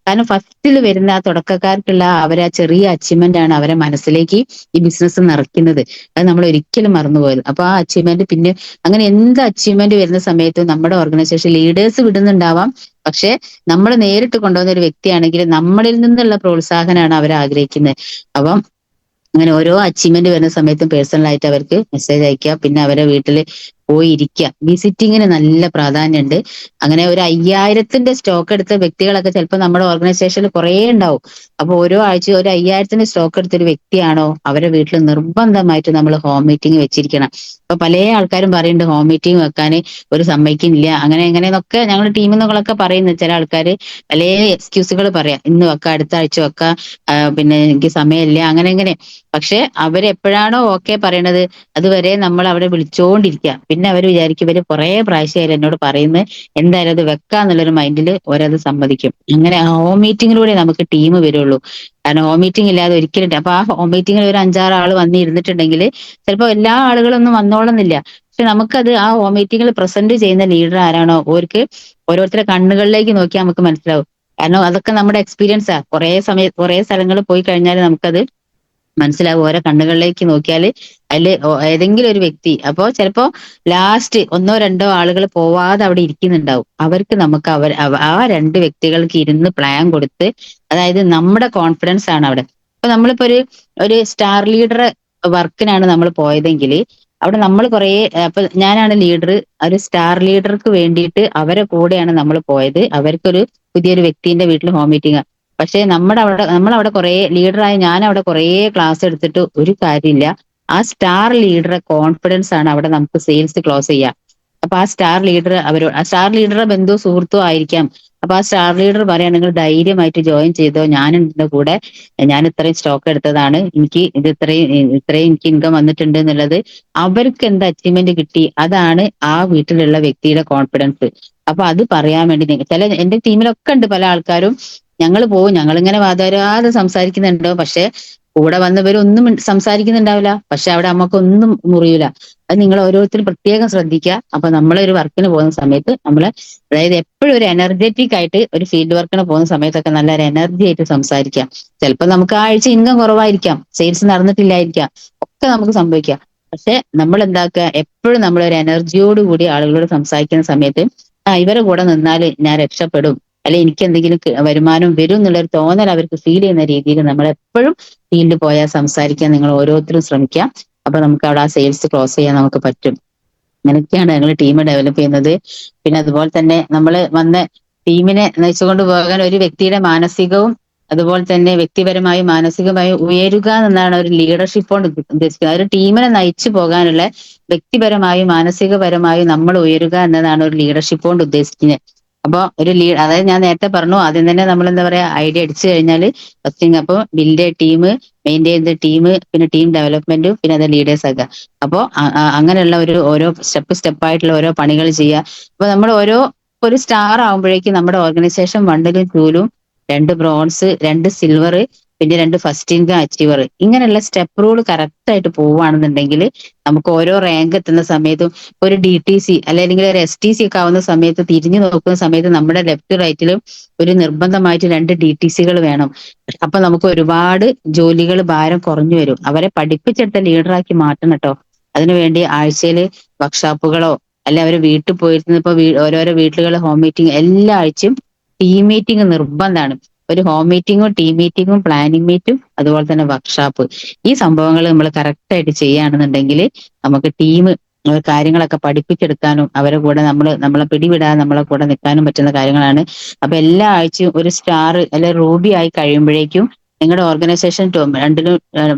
കാരണം ഫസ്റ്റിൽ വരുന്ന ആ തുടക്കക്കാർക്കുള്ള അവരെ ചെറിയ അച്ചീവ്മെന്റ് ആണ് അവരെ മനസ്സിലേക്ക് ഈ ബിസിനസ് നിറയ്ക്കുന്നത്. അത് നമ്മൾ ഒരിക്കലും മറന്നുപോയത്. അപ്പൊ ആ അച്ചീവ്മെന്റ് പിന്നെ അങ്ങനെ എന്ത് അച്ചീവ്മെന്റ് വരുന്ന സമയത്തും നമ്മുടെ ഓർഗനൈസേഷൻ ലീഡേഴ്സ് വിടുന്നുണ്ടാവാം. പക്ഷെ നമ്മൾ നേരിട്ട് കൊണ്ടുവന്ന ഒരു വ്യക്തിയാണെങ്കിൽ നമ്മളിൽ നിന്നുള്ള പ്രോത്സാഹനമാണ് അവർ ആഗ്രഹിക്കുന്നത്. അപ്പം അങ്ങനെ ഓരോ അച്ചീവ്മെന്റ് വരുന്ന സമയത്തും പേഴ്സണൽ ആയിട്ട് അവർക്ക് മെസ്സേജ് അയക്കുക. പിന്നെ അവരെ വീട്ടിൽ പോയിരിക്കുക. വിസിറ്റിങ്ങിന് നല്ല പ്രാധാന്യമുണ്ട്. അങ്ങനെ ഒരു 5000ത്തിന്റെ സ്റ്റോക്ക് എടുത്ത വ്യക്തികളൊക്കെ ചിലപ്പോൾ നമ്മുടെ ഓർഗനൈസേഷനിൽ കുറേ ഉണ്ടാവും. അപ്പൊ ഓരോ ആഴ്ചയും ഒരു 5000ത്തിന്റെ സ്റ്റോക്ക് എടുത്ത ഒരു വ്യക്തിയാണോ അവരെ വീട്ടിൽ നിർബന്ധമായിട്ട് നമ്മൾ ഹോം മീറ്റിംഗ് വെച്ചിരിക്കണം. അപ്പൊ പല ആൾക്കാരും പറയുന്നുണ്ട് ഹോം മീറ്റിംഗ് വെക്കാൻ ഒരു സമ്മതിക്കുന്നില്ല, അങ്ങനെ എങ്ങനെയെന്നൊക്കെ ഞങ്ങളുടെ ടീമിൽ നിന്നൊക്കെ പറയുന്നു. ചില ആൾക്കാർ പല എക്സ്ക്യൂസുകൾ പറയാം, ഇന്ന് വെക്കാം, അടുത്ത ആഴ്ച വെക്കാം, പിന്നെ എനിക്ക് സമയമില്ല, അങ്ങനെ എങ്ങനെ. പക്ഷെ അവരെപ്പോഴാണോ ഓക്കെ പറയണത് അതുവരെ നമ്മൾ അവിടെ വിളിച്ചോണ്ടിരിക്കുക. പിന്നെ അവർ വിചാരിക്കും ഇവര് കുറെ പ്രാവശ്യമായാലും എന്നോട് പറയുന്നത്, എന്തായാലും അത് വെക്കാന്നുള്ളൊരു മൈൻഡിൽ ഓരത് സമ്മതിക്കും. അങ്ങനെ ഹോം മീറ്റിങ്ങിലൂടെ നമുക്ക് ടീം വരുള്ളൂ. കാരണം ഹോം മീറ്റിംഗ് ഇല്ലാതെ ഒരിക്കലും അപ്പൊ ആ ഹോം മീറ്റിംഗിൽ ഒരു 5-6 ആൾ വന്നിരുന്നിട്ടുണ്ടെങ്കിൽ ചിലപ്പോൾ എല്ലാ ആളുകളൊന്നും വന്നോളുന്നില്ല. പക്ഷെ നമുക്കത് ആ ഹോം മീറ്റിംഗിൽ പ്രസന്റ് ചെയ്യുന്ന ലീഡർ ആരാണോ ഓർക്ക് ഓരോരുത്തരുടെ കണ്ണുകളിലേക്ക് നോക്കിയാൽ നമുക്ക് മനസ്സിലാവും. കാരണം അതൊക്കെ നമ്മുടെ എക്സ്പീരിയൻസാ. കുറെ സ്ഥലങ്ങളിൽ പോയി കഴിഞ്ഞാൽ നമുക്കത് മനസ്സിലാവും. ഓരോ കണ്ണുകളിലേക്ക് നോക്കിയാൽ അതിൽ ഏതെങ്കിലും ഒരു വ്യക്തി, അപ്പോ ചിലപ്പോ ലാസ്റ്റ് 1-2 ആളുകൾ പോവാതെ അവിടെ ഇരിക്കുന്നുണ്ടാവും. അവർക്ക് നമുക്ക് ആ 2 വ്യക്തികൾക്ക് ഇരുന്ന് പ്ലാൻ കൊടുത്ത്, അതായത് നമ്മുടെ കോൺഫിഡൻസ് ആണ് അവിടെ. ഇപ്പൊ നമ്മളിപ്പോ ഒരു സ്റ്റാർ ലീഡർ വർക്കിനാണ് നമ്മൾ പോയതെങ്കിൽ അവിടെ നമ്മൾ കുറെ, അപ്പൊ ഞാനാണ് ലീഡർ, ഒരു സ്റ്റാർ ലീഡർക്ക് വേണ്ടിയിട്ട് അവരെ കൂടെയാണ് നമ്മൾ പോയത്. അവർക്കൊരു പുതിയൊരു വ്യക്തിന്റെ വീട്ടിൽ ഹോം മീറ്റിംഗ്. പക്ഷെ നമ്മളവിടെ കുറെ ലീഡറായി ഞാൻ അവിടെ കുറെ ക്ലാസ് എടുത്തിട്ട് ഒരു കാര്യമില്ല. ആ സ്റ്റാർ ലീഡറെ കോൺഫിഡൻസ് ആണ് അവിടെ നമുക്ക് സെയിൽസ് ക്ലോസ് ചെയ്യാം. അപ്പൊ ആ സ്റ്റാർ ലീഡറുടെ ബന്ധുവോ സുഹൃത്തോ ആയിരിക്കാം. അപ്പൊ ആ സ്റ്റാർ ലീഡർ പറയാൻ നിങ്ങൾ ധൈര്യമായിട്ട് ജോയിൻ ചെയ്തോ, ഞാൻ എന്റെ കൂടെ, ഞാൻ ഇത്രയും സ്റ്റോക്ക് എടുത്തതാണ്, എനിക്ക് ഇത്രയും എനിക്ക് ഇൻകം വന്നിട്ടുണ്ട് എന്നുള്ളത്, അവർക്ക് എന്ത് അച്ചീവ്മെന്റ് കിട്ടി അതാണ് ആ വീട്ടിലുള്ള വ്യക്തിയുടെ കോൺഫിഡൻസ്. അപ്പൊ അത് പറയാൻ വേണ്ടി എന്റെ ടീമിലൊക്കെ ഉണ്ട് പല ആൾക്കാരും. ഞങ്ങൾ പോവും, ഞങ്ങളിങ്ങനെ വാദോരാതെ സംസാരിക്കുന്നുണ്ടോ, പക്ഷെ കൂടെ വന്നവരൊന്നും സംസാരിക്കുന്നുണ്ടാവില്ല. പക്ഷെ അവിടെ നമുക്കൊന്നും മുറിയില്ല. അത് നിങ്ങൾ ഓരോരുത്തരും പ്രത്യേകം ശ്രദ്ധിക്കുക. അപ്പൊ നമ്മളൊരു വർക്കിന് പോകുന്ന സമയത്ത് അതായത് എപ്പോഴും ഒരു എനർജറ്റിക് ആയിട്ട് ഒരു ഫീൽഡ് വർക്കിന് പോകുന്ന സമയത്തൊക്കെ നല്ല ഒരു എനർജി ആയിട്ട് സംസാരിക്കാം. ചിലപ്പോൾ നമുക്ക് ആ ആഴ്ച ഇൻകം കുറവായിരിക്കാം, സെയിൽസ് നടന്നിട്ടില്ലായിരിക്കാം, ഒക്കെ നമുക്ക് സംഭവിക്കാം. പക്ഷെ നമ്മൾ എന്താക്കുക, എപ്പോഴും നമ്മൾ ഒരു എനർജിയോട് കൂടി ആളുകളോട് സംസാരിക്കുന്ന സമയത്ത് ഇവരെ കൂടെ നിന്നാൽ ഞാൻ രക്ഷപ്പെടും, അല്ലെ എനിക്ക് എന്തെങ്കിലും വരുമാനം വരും എന്നുള്ളൊരു തോന്നൽ അവർക്ക് ഫീൽ ചെയ്യുന്ന രീതിയിൽ നമ്മൾ എപ്പോഴും ഫീൽഡിൽ പോയാൽ സംസാരിക്കാൻ നിങ്ങൾ ഓരോരുത്തരും ശ്രമിക്കാം. അപ്പൊ നമുക്ക് അവിടെ ആ സെയിൽസ് ക്ലോസ് ചെയ്യാൻ നമുക്ക് പറ്റും. അങ്ങനെയൊക്കെയാണ് ഞങ്ങൾ ടീം ഡെവലപ്പ് ചെയ്യുന്നത്. പിന്നെ അതുപോലെ തന്നെ നമ്മൾ വന്ന ടീമിനെ നയിച്ചുകൊണ്ട് പോകാൻ ഒരു വ്യക്തിയുടെ മാനസികവും അതുപോലെ തന്നെ വ്യക്തിപരമായും മാനസികമായും ഉയരുക എന്നാണ് ഒരു ലീഡർഷിപ്പ് കൊണ്ട് ഉദ്ദേശിക്കുന്നത്. ഒരു ടീമിനെ നയിച്ചു പോകാനുള്ള വ്യക്തിപരമായും മാനസികപരമായും നമ്മൾ ഉയരുക എന്നതാണ് ഒരു ലീഡർഷിപ്പ് കൊണ്ട് ഉദ്ദേശിക്കുന്നത്. അപ്പൊ അതായത് ഞാൻ നേരത്തെ പറഞ്ഞു, ആദ്യം തന്നെ നമ്മൾ എന്താ പറയാ, ഐഡിയ അടിച്ചു കഴിഞ്ഞാൽ ഫസ്റ്റിങ് അപ്പൊ build team, maintain the team, പിന്നെ ടീം ഡെവലപ്മെന്റും, പിന്നെ അത് ലീഡേഴ്സ് ആക്കുക. അപ്പോ അങ്ങനെയുള്ള ഓരോ സ്റ്റെപ്പായിട്ടുള്ള ഓരോ പണികൾ ചെയ്യുക. അപ്പൊ നമ്മൾ ഒരു സ്റ്റാർ ആകുമ്പോഴേക്കും നമ്മുടെ ഓർഗനൈസേഷൻ 1-ലും 2-ലും 2 ബ്രോൺസ്, 2 സിൽവർ, പിന്നെ 2 ഫസ്റ്റ് ഇൻകം അച്ചീവർ, ഇങ്ങനെയുള്ള സ്റ്റെപ്പ് റൂൾ കറക്റ്റ് ആയിട്ട് പോവുകയാണെന്നുണ്ടെങ്കിൽ നമുക്ക് ഓരോ റാങ്ക് എത്തുന്ന സമയത്തും ഒരു DTC അല്ലെങ്കിൽ ഒരു STC ഒക്കെ ആവുന്ന സമയത്ത് തിരിഞ്ഞു നോക്കുന്ന സമയത്ത് നമ്മുടെ ലെഫ്റ്റ് റൈറ്റിലും ഒരു നിർബന്ധമായിട്ട് 2 DTCകൾ വേണം. അപ്പൊ നമുക്ക് ഒരുപാട് ജോലികൾ ഭാരം കുറഞ്ഞു വരും. അവരെ പഠിപ്പിച്ചെടുത്ത ലീഡറാക്കി മാറ്റണം കേട്ടോ. അതിനുവേണ്ടി ആഴ്ചയിൽ വർക്ക്ഷോപ്പുകളോ അല്ലെ അവര് വീട്ടിൽ പോയിരുന്ന ഇപ്പൊ ഓരോരോ വീട്ടുകളിൽ ഹോം മീറ്റിംഗ്, എല്ലാ ആഴ്ചയും ടീം മീറ്റിംഗ് നിർബന്ധമാണ്. ഒരു ഹോം മീറ്റിങ്ങും ടീം മീറ്റിങ്ങും പ്ലാനിങ് മീറ്റും അതുപോലെ തന്നെ വർക്ക്ഷോപ്പ്, ഈ സംഭവങ്ങൾ നമ്മൾ കറക്റ്റ് ആയിട്ട് ചെയ്യുകയാണെന്നുണ്ടെങ്കിൽ നമുക്ക് ടീം കാര്യങ്ങളൊക്കെ പഠിപ്പിച്ചെടുക്കാനും അവരെ കൂടെ നമ്മളെ പിടിവിടാതെ നമ്മളെ കൂടെ നിൽക്കാനും പറ്റുന്ന കാര്യങ്ങളാണ്. അപ്പൊ എല്ലാ ആഴ്ചയും ഒരു സ്റ്റാർ അല്ലെ റൂബി ആയി കഴിയുമ്പോഴേക്കും നിങ്ങളുടെ ഓർഗനൈസേഷൻ 1-ലും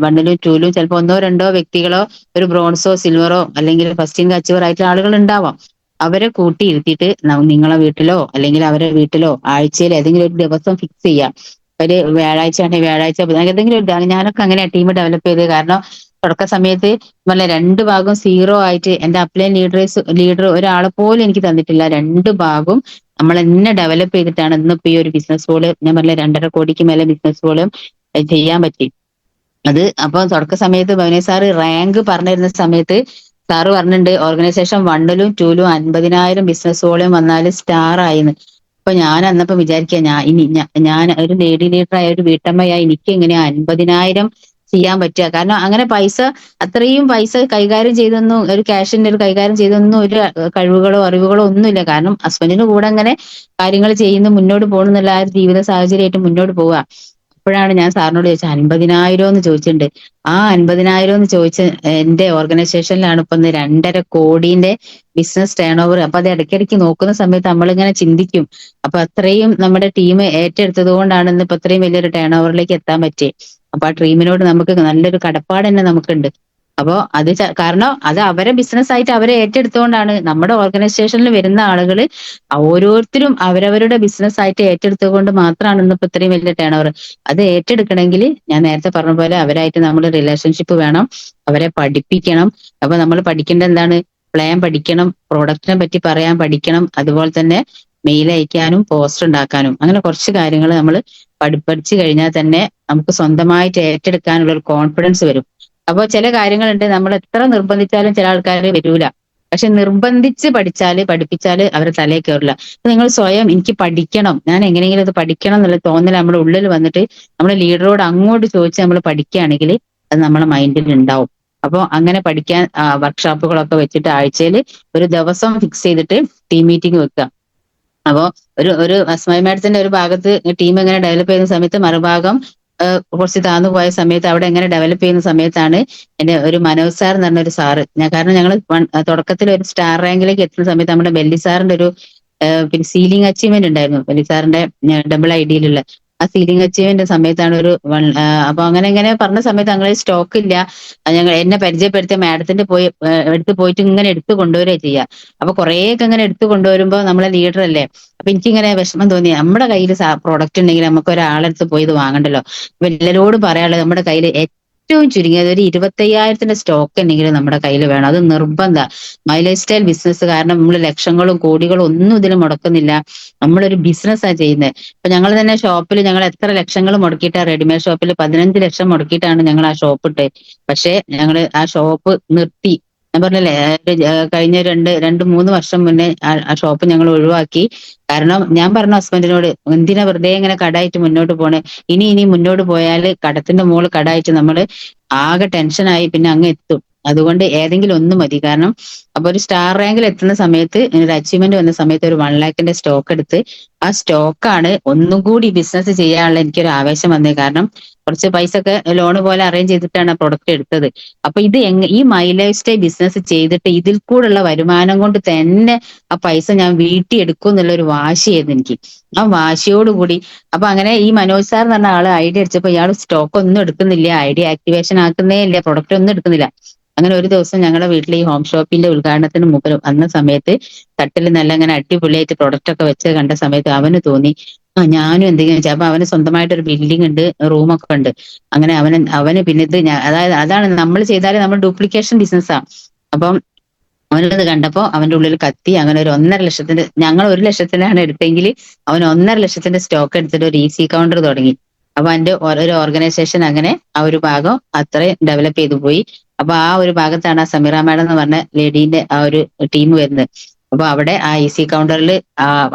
2-ലും ചിലപ്പോൾ 1-2 വ്യക്തികളോ ഒരു ബ്രോൺസോ സിൽവറോ അല്ലെങ്കിൽ ഫസ്റ്റ് ഇൻകം അച്ചീവർ ആയിട്ടുള്ള ആളുകൾ ഉണ്ടാവാം. അവരെ കൂട്ടിയിരുത്തിയിട്ട് നിങ്ങളെ വീട്ടിലോ അല്ലെങ്കിൽ അവരുടെ വീട്ടിലോ ആഴ്ചയിൽ ഏതെങ്കിലും ഒരു ദിവസം ഫിക്സ് ചെയ്യാം. ഒരു വ്യാഴാഴ്ച ആണെങ്കിൽ വ്യാഴാഴ്ച ഏതെങ്കിലും ഒരു, ഞാനൊക്കെ അങ്ങനെ ടീം ഡെവലപ്പ് ചെയ്ത്. കാരണം തുടക്ക സമയത്ത് നല്ല 2 ഭാഗം സീറോ ആയിട്ട് എന്റെ അപ്ലൈൻ ലീഡർ ഒരാളെ പോലും എനിക്ക് തന്നിട്ടില്ല. 2 ഭാഗം നമ്മൾ എന്നെ ഡെവലപ്പ് ചെയ്തിട്ടാണ് ഇന്നിപ്പോ ഈ ഒരു ബിസിനസ് പോള്, ഞാൻ പറഞ്ഞ 2.5 കോടിക്ക് മേലെ ബിസിനസ് പോളും ചെയ്യാൻ പറ്റി. അത് അപ്പൊ തുടക്ക സമയത്ത് ഭവനേഷ് സാറ് റാങ്ക് പറഞ്ഞിരുന്ന സമയത്ത് സാറ് പറഞ്ഞിട്ടുണ്ട് ഓർഗനൈസേഷൻ 1-ലും 2-ലും 50,000 ബിസിനസ് വോളിയം വന്നാൽ സ്റ്റാർ ആയിന്ന്. അപ്പൊ ഞാൻ അന്നപ്പോ വിചാരിക്കുക, ഞാൻ ഒരു ലേഡി ലീഡറായ ഒരു വീട്ടമ്മയായി എനിക്ക് എങ്ങനെയാ 50,000 ചെയ്യാൻ പറ്റുക? കാരണം അങ്ങനെ അത്രയും പൈസ കൈകാര്യം ചെയ്തൊന്നും, ഒരു ക്യാഷിന്റെ ഒരു കൈകാര്യം ചെയ്തൊന്നും ഒരു കഴിവുകളോ അറിവുകളോ ഒന്നുമില്ല. കാരണം ഹസ്ബൻഡിന് കൂടെ അങ്ങനെ കാര്യങ്ങൾ ചെയ്യുന്നു മുന്നോട്ട് പോകണമെന്നുള്ള ആ ഒരു ജീവിത സാഹചര്യമായിട്ട് മുന്നോട്ട് പോവുക. അപ്പോഴാണ് ഞാൻ സാറിനോട് ചോദിച്ചത് 50,000 എന്ന് ചോദിച്ചിട്ടുണ്ട്. ആ 50,000 എന്ന് ചോദിച്ച എന്റെ ഓർഗനൈസേഷനിലാണ് ഇപ്പൊ ഇന്ന് 2.5 കോടിന്റെ ബിസിനസ് ടേൺ ഓവർ. അപ്പൊ അത് ഇടയ്ക്കിടയ്ക്ക് നോക്കുന്ന സമയത്ത് നമ്മളിങ്ങനെ ചിന്തിക്കും, അപ്പൊ അത്രയും നമ്മുടെ ടീം ഏറ്റെടുത്തത് കൊണ്ടാണ് ഇന്ന് ഇപ്പൊ അത്രയും വലിയൊരു ടേൺ ഓവറിലേക്ക് എത്താൻ പറ്റിയത്. അപ്പൊ ആ ടീമിനോട് നമുക്ക് നല്ലൊരു കടപ്പാട് തന്നെ നമുക്കുണ്ട്. അപ്പോ അത് കാരണം അത് അവരെ ബിസിനസ് ആയിട്ട് അവരെ ഏറ്റെടുത്തുകൊണ്ടാണ്. നമ്മുടെ ഓർഗനൈസേഷനിൽ വരുന്ന ആളുകൾ ഓരോരുത്തരും അവരവരുടെ ബിസിനസ് ആയിട്ട് ഏറ്റെടുത്തുകൊണ്ട് മാത്രമാണ് ഇന്നിപ്പോ ഇത്രയും വലിയ ടേൺ ഓവർ. അത് ഏറ്റെടുക്കണമെങ്കിൽ ഞാൻ നേരത്തെ പറഞ്ഞ പോലെ അവരായിട്ട് നമ്മൾ റിലേഷൻഷിപ്പ് വേണം, അവരെ പഠിപ്പിക്കണം. അപ്പൊ നമ്മൾ പഠിക്കേണ്ട എന്താണ്? പ്ലാൻ പഠിക്കണം, പ്രൊഡക്റ്റിനെ പറ്റി പറയാൻ പഠിക്കണം, അതുപോലെ തന്നെ മെയിൽ അയക്കാനും പോസ്റ്റർ ഉണ്ടാക്കാനും, അങ്ങനെ കുറച്ച് കാര്യങ്ങൾ നമ്മൾ പഠിച്ചു കഴിഞ്ഞാൽ തന്നെ നമുക്ക് സ്വന്തമായിട്ട് ഏറ്റെടുക്കാനുള്ള ഒരു കോൺഫിഡൻസ് വരും. അപ്പൊ ചില കാര്യങ്ങളുണ്ട്, നമ്മൾ എത്ര നിർബന്ധിച്ചാലും ചില ആൾക്കാർ വരൂല. പക്ഷെ നിർബന്ധിച്ച് പഠിപ്പിച്ചാല് അവരെ തലയിൽ കയറില്ല. അപ്പൊ നിങ്ങൾ സ്വയം എനിക്ക് പഠിക്കണം, ഞാൻ എങ്ങനെയെങ്കിലും അത് പഠിക്കണം എന്നുള്ള തോന്നൽ നമ്മുടെ ഉള്ളിൽ വന്നിട്ട് നമ്മുടെ ലീഡറോട് അങ്ങോട്ട് ചോദിച്ച് നമ്മൾ പഠിക്കുകയാണെങ്കിൽ അത് നമ്മുടെ മൈൻഡിൽ ഉണ്ടാവും. അപ്പോൾ അങ്ങനെ പഠിക്കാൻ വർക്ക്ഷോപ്പുകളൊക്കെ വെച്ചിട്ട് ആഴ്ചയിൽ ഒരു ദിവസം ഫിക്സ് ചെയ്തിട്ട് ടീം മീറ്റിംഗ് വെക്കുക. അപ്പോ ഒരു അസ്മായി മാഡത്തിന്റെ ഒരു ഭാഗത്ത് ടീം എങ്ങനെ ഡെവലപ്പ് ചെയ്യുന്ന സമയത്ത് മറുഭാഗം കുറച്ച് താന്നു പോയ സമയത്ത് അവിടെ എങ്ങനെ ഡെവലപ്പ് ചെയ്യുന്ന സമയത്താണ് എന്റെ ഒരു മനോജ് സാർ എന്ന് പറഞ്ഞ ഒരു സാറ്, കാരണം ഞങ്ങൾ തുടക്കത്തിൽ ഒരു സ്റ്റാർ റാങ്കിലേക്ക് എത്തുന്ന സമയത്ത് നമ്മുടെ ബെല്ലി സാറിന്റെ ഒരു പിന്നെ സീലിംഗ് അച്ചീവ്മെന്റ് ഉണ്ടായിരുന്നു. ബെല്ലി സാറിന്റെ ഡബിൾ ഐഡിയിലുള്ള ആ സീലിംഗ് അച്ചീവ്മെന്റ് സമയത്താണ് അപ്പൊ അങ്ങനെ ഇങ്ങനെ പറഞ്ഞ സമയത്ത് ഞങ്ങൾ സ്റ്റോക്ക് ഇല്ല, ഞങ്ങൾ എന്നെ പരിചയപ്പെടുത്തിയ മാഡത്തിന്റെ എടുത്ത് പോയിട്ട് ഇങ്ങനെ എടുത്തു കൊണ്ടുവരിക ചെയ്യുക. അപ്പൊ കുറേയൊക്കെ ഇങ്ങനെ എടുത്തു കൊണ്ടുവരുമ്പോ നമ്മളെ ലീഡർ അല്ലേ, അപ്പൊ എനിക്കിങ്ങനെ വിഷമം തോന്നി, നമ്മുടെ കയ്യിൽ പ്രോഡക്റ്റ് ഉണ്ടെങ്കിൽ നമുക്ക് ഒരാളെടുത്ത് പോയി ഇത് വാങ്ങണ്ടല്ലോ. അപ്പൊ എല്ലാവരോടും പറയാനുള്ളത് നമ്മുടെ കയ്യിൽ ഏറ്റവും ചുരുങ്ങിയത് ഒരു 25,000 സ്റ്റോക്ക് ഉണ്ടെങ്കിലും നമ്മുടെ കയ്യിൽ വേണം. അത് നിർബന്ധ. മൈ ലൈഫ് സ്റ്റൈൽ ബിസിനസ് കാരണം നമ്മൾ ലക്ഷങ്ങളും കോടികളും ഒന്നും ഇതിൽ മുടക്കുന്നില്ല, നമ്മളൊരു ബിസിനസ്സാണ് ചെയ്യുന്നത്. ഇപ്പൊ ഞങ്ങൾ തന്നെ ഷോപ്പിൽ ഞങ്ങൾ എത്ര ലക്ഷങ്ങൾ മുടക്കിയിട്ടാണ്, റെഡിമെയ്ഡ് ഷോപ്പിൽ 15 ലക്ഷം മുടക്കിയിട്ടാണ് ഞങ്ങൾ ആ ഷോപ്പ് ഇട്ടത്. പക്ഷെ ഞങ്ങൾ ആ ഷോപ്പ് നിർത്തി. ഞാൻ പറഞ്ഞല്ലേ, കഴിഞ്ഞ രണ്ട് മൂന്ന് വർഷം മുന്നേ ആ ഷോപ്പ് ഞങ്ങൾ ഒഴിവാക്കി. കാരണം ഞാൻ പറഞ്ഞു ഹസ്ബൻഡിനോട്, എന്തിനാ വെറുതെ ഇങ്ങനെ കടായിട്ട് മുന്നോട്ട് പോണേ, ഇനി മുന്നോട്ട് പോയാൽ കടത്തിന്റെ മുകളിൽ കടായിട്ട് നമ്മൾ ആകെ ടെൻഷനായി പിന്നെ അങ്ങ് എത്തും. അതുകൊണ്ട് ഏതെങ്കിലും ഒന്ന് മതി. കാരണം അപ്പൊ ഒരു സ്റ്റാർ റാങ്കിൽ എത്തുന്ന സമയത്ത് ഒരു അച്ചീവ്മെന്റ് വന്ന സമയത്ത് ഒരു 1 ലക്ഷത്തിന്റെ സ്റ്റോക്ക് എടുത്ത്, ആ സ്റ്റോക്കാണ് ഒന്നും കൂടി ബിസിനസ് ചെയ്യാനുള്ള എനിക്കൊരു ആവേശം വന്നത്. കാരണം കുറച്ച് പൈസ ഒക്കെ ലോണ് പോലെ അറേഞ്ച് ചെയ്തിട്ടാണ് ആ പ്രൊഡക്റ്റ് എടുത്തത്. അപ്പൊ ഇത് ഈ മൈ ലൈഫ് സ്റ്റൈൽ ബിസിനസ് ചെയ്തിട്ട് ഇതിൽ കൂടുള്ള വരുമാനം കൊണ്ട് തന്നെ ആ പൈസ ഞാൻ വീട്ടിയെടുക്കും എന്നുള്ള ഒരു വാശിയായിരുന്നു എനിക്ക്. ആ വാശിയോടുകൂടി അപ്പൊ അങ്ങനെ ഈ മനോജ് സാർ എന്ന് പറഞ്ഞ ആള് ഐഡിയ അടിച്ചപ്പോ ഇയാൾ സ്റ്റോക്ക് ഒന്നും എടുക്കുന്നില്ല, ഐഡിയ ആക്ടിവേഷൻ ആക്കുന്നേ ഇല്ല, പ്രൊഡക്റ്റ് ഒന്നും എടുക്കുന്നില്ല. അങ്ങനെ ഒരു ദിവസം ഞങ്ങളുടെ വീട്ടിൽ ഈ ഹോം ഷോപ്പിന്റെ ഉദ്ഘാടനത്തിന് മുമ്പിൽ വന്ന സമയത്ത് തട്ടിൽ നല്ല അങ്ങനെ അടിപൊളിയായിട്ട് പ്രൊഡക്റ്റ് ഒക്കെ വെച്ച് കണ്ട സമയത്ത് അവന് തോന്നി, ആ ഞാനും എന്തെങ്കിലും വെച്ചാൽ. അപ്പൊ അവന് സ്വന്തമായിട്ട് ഒരു ബിൽഡിംഗ് ഉണ്ട്, റൂമൊക്കെ ഉണ്ട്. അങ്ങനെ അവന് പിന്നെ ഇത് അതായത് അതാണ് നമ്മൾ ചെയ്താല് നമ്മൾ ഡ്യൂപ്ലിക്കേഷൻ ബിസിനസ്സാ. അപ്പം അവനത് കണ്ടപ്പോ അവന്റെ ഉള്ളിൽ കത്തി. അങ്ങനെ ഒരു 1.5 ലക്ഷത്തിന്റെ, ഞങ്ങൾ 1 ലക്ഷത്തിനാണ് എടുത്തെങ്കിൽ അവൻ 1.5 ലക്ഷത്തിന്റെ സ്റ്റോക്ക് എടുത്തിട്ട് ഒരു ഈസി കൗണ്ടർ തുടങ്ങി. അപ്പൊ അതിന്റെ ഒരു ഓർഗനൈസേഷൻ അങ്ങനെ ആ ഒരു ഭാഗം അത്രയും ഡെവലപ്പ് ചെയ്തു പോയി. അപ്പൊ ആ ഒരു ഭാഗത്താണ് ആ സമീറ മാഡം എന്ന് പറഞ്ഞ ലേഡീന്റെ ആ ഒരു ടീം വരുന്നത്. അപ്പൊ അവിടെ ആ ഈസി കൗണ്ടറിൽ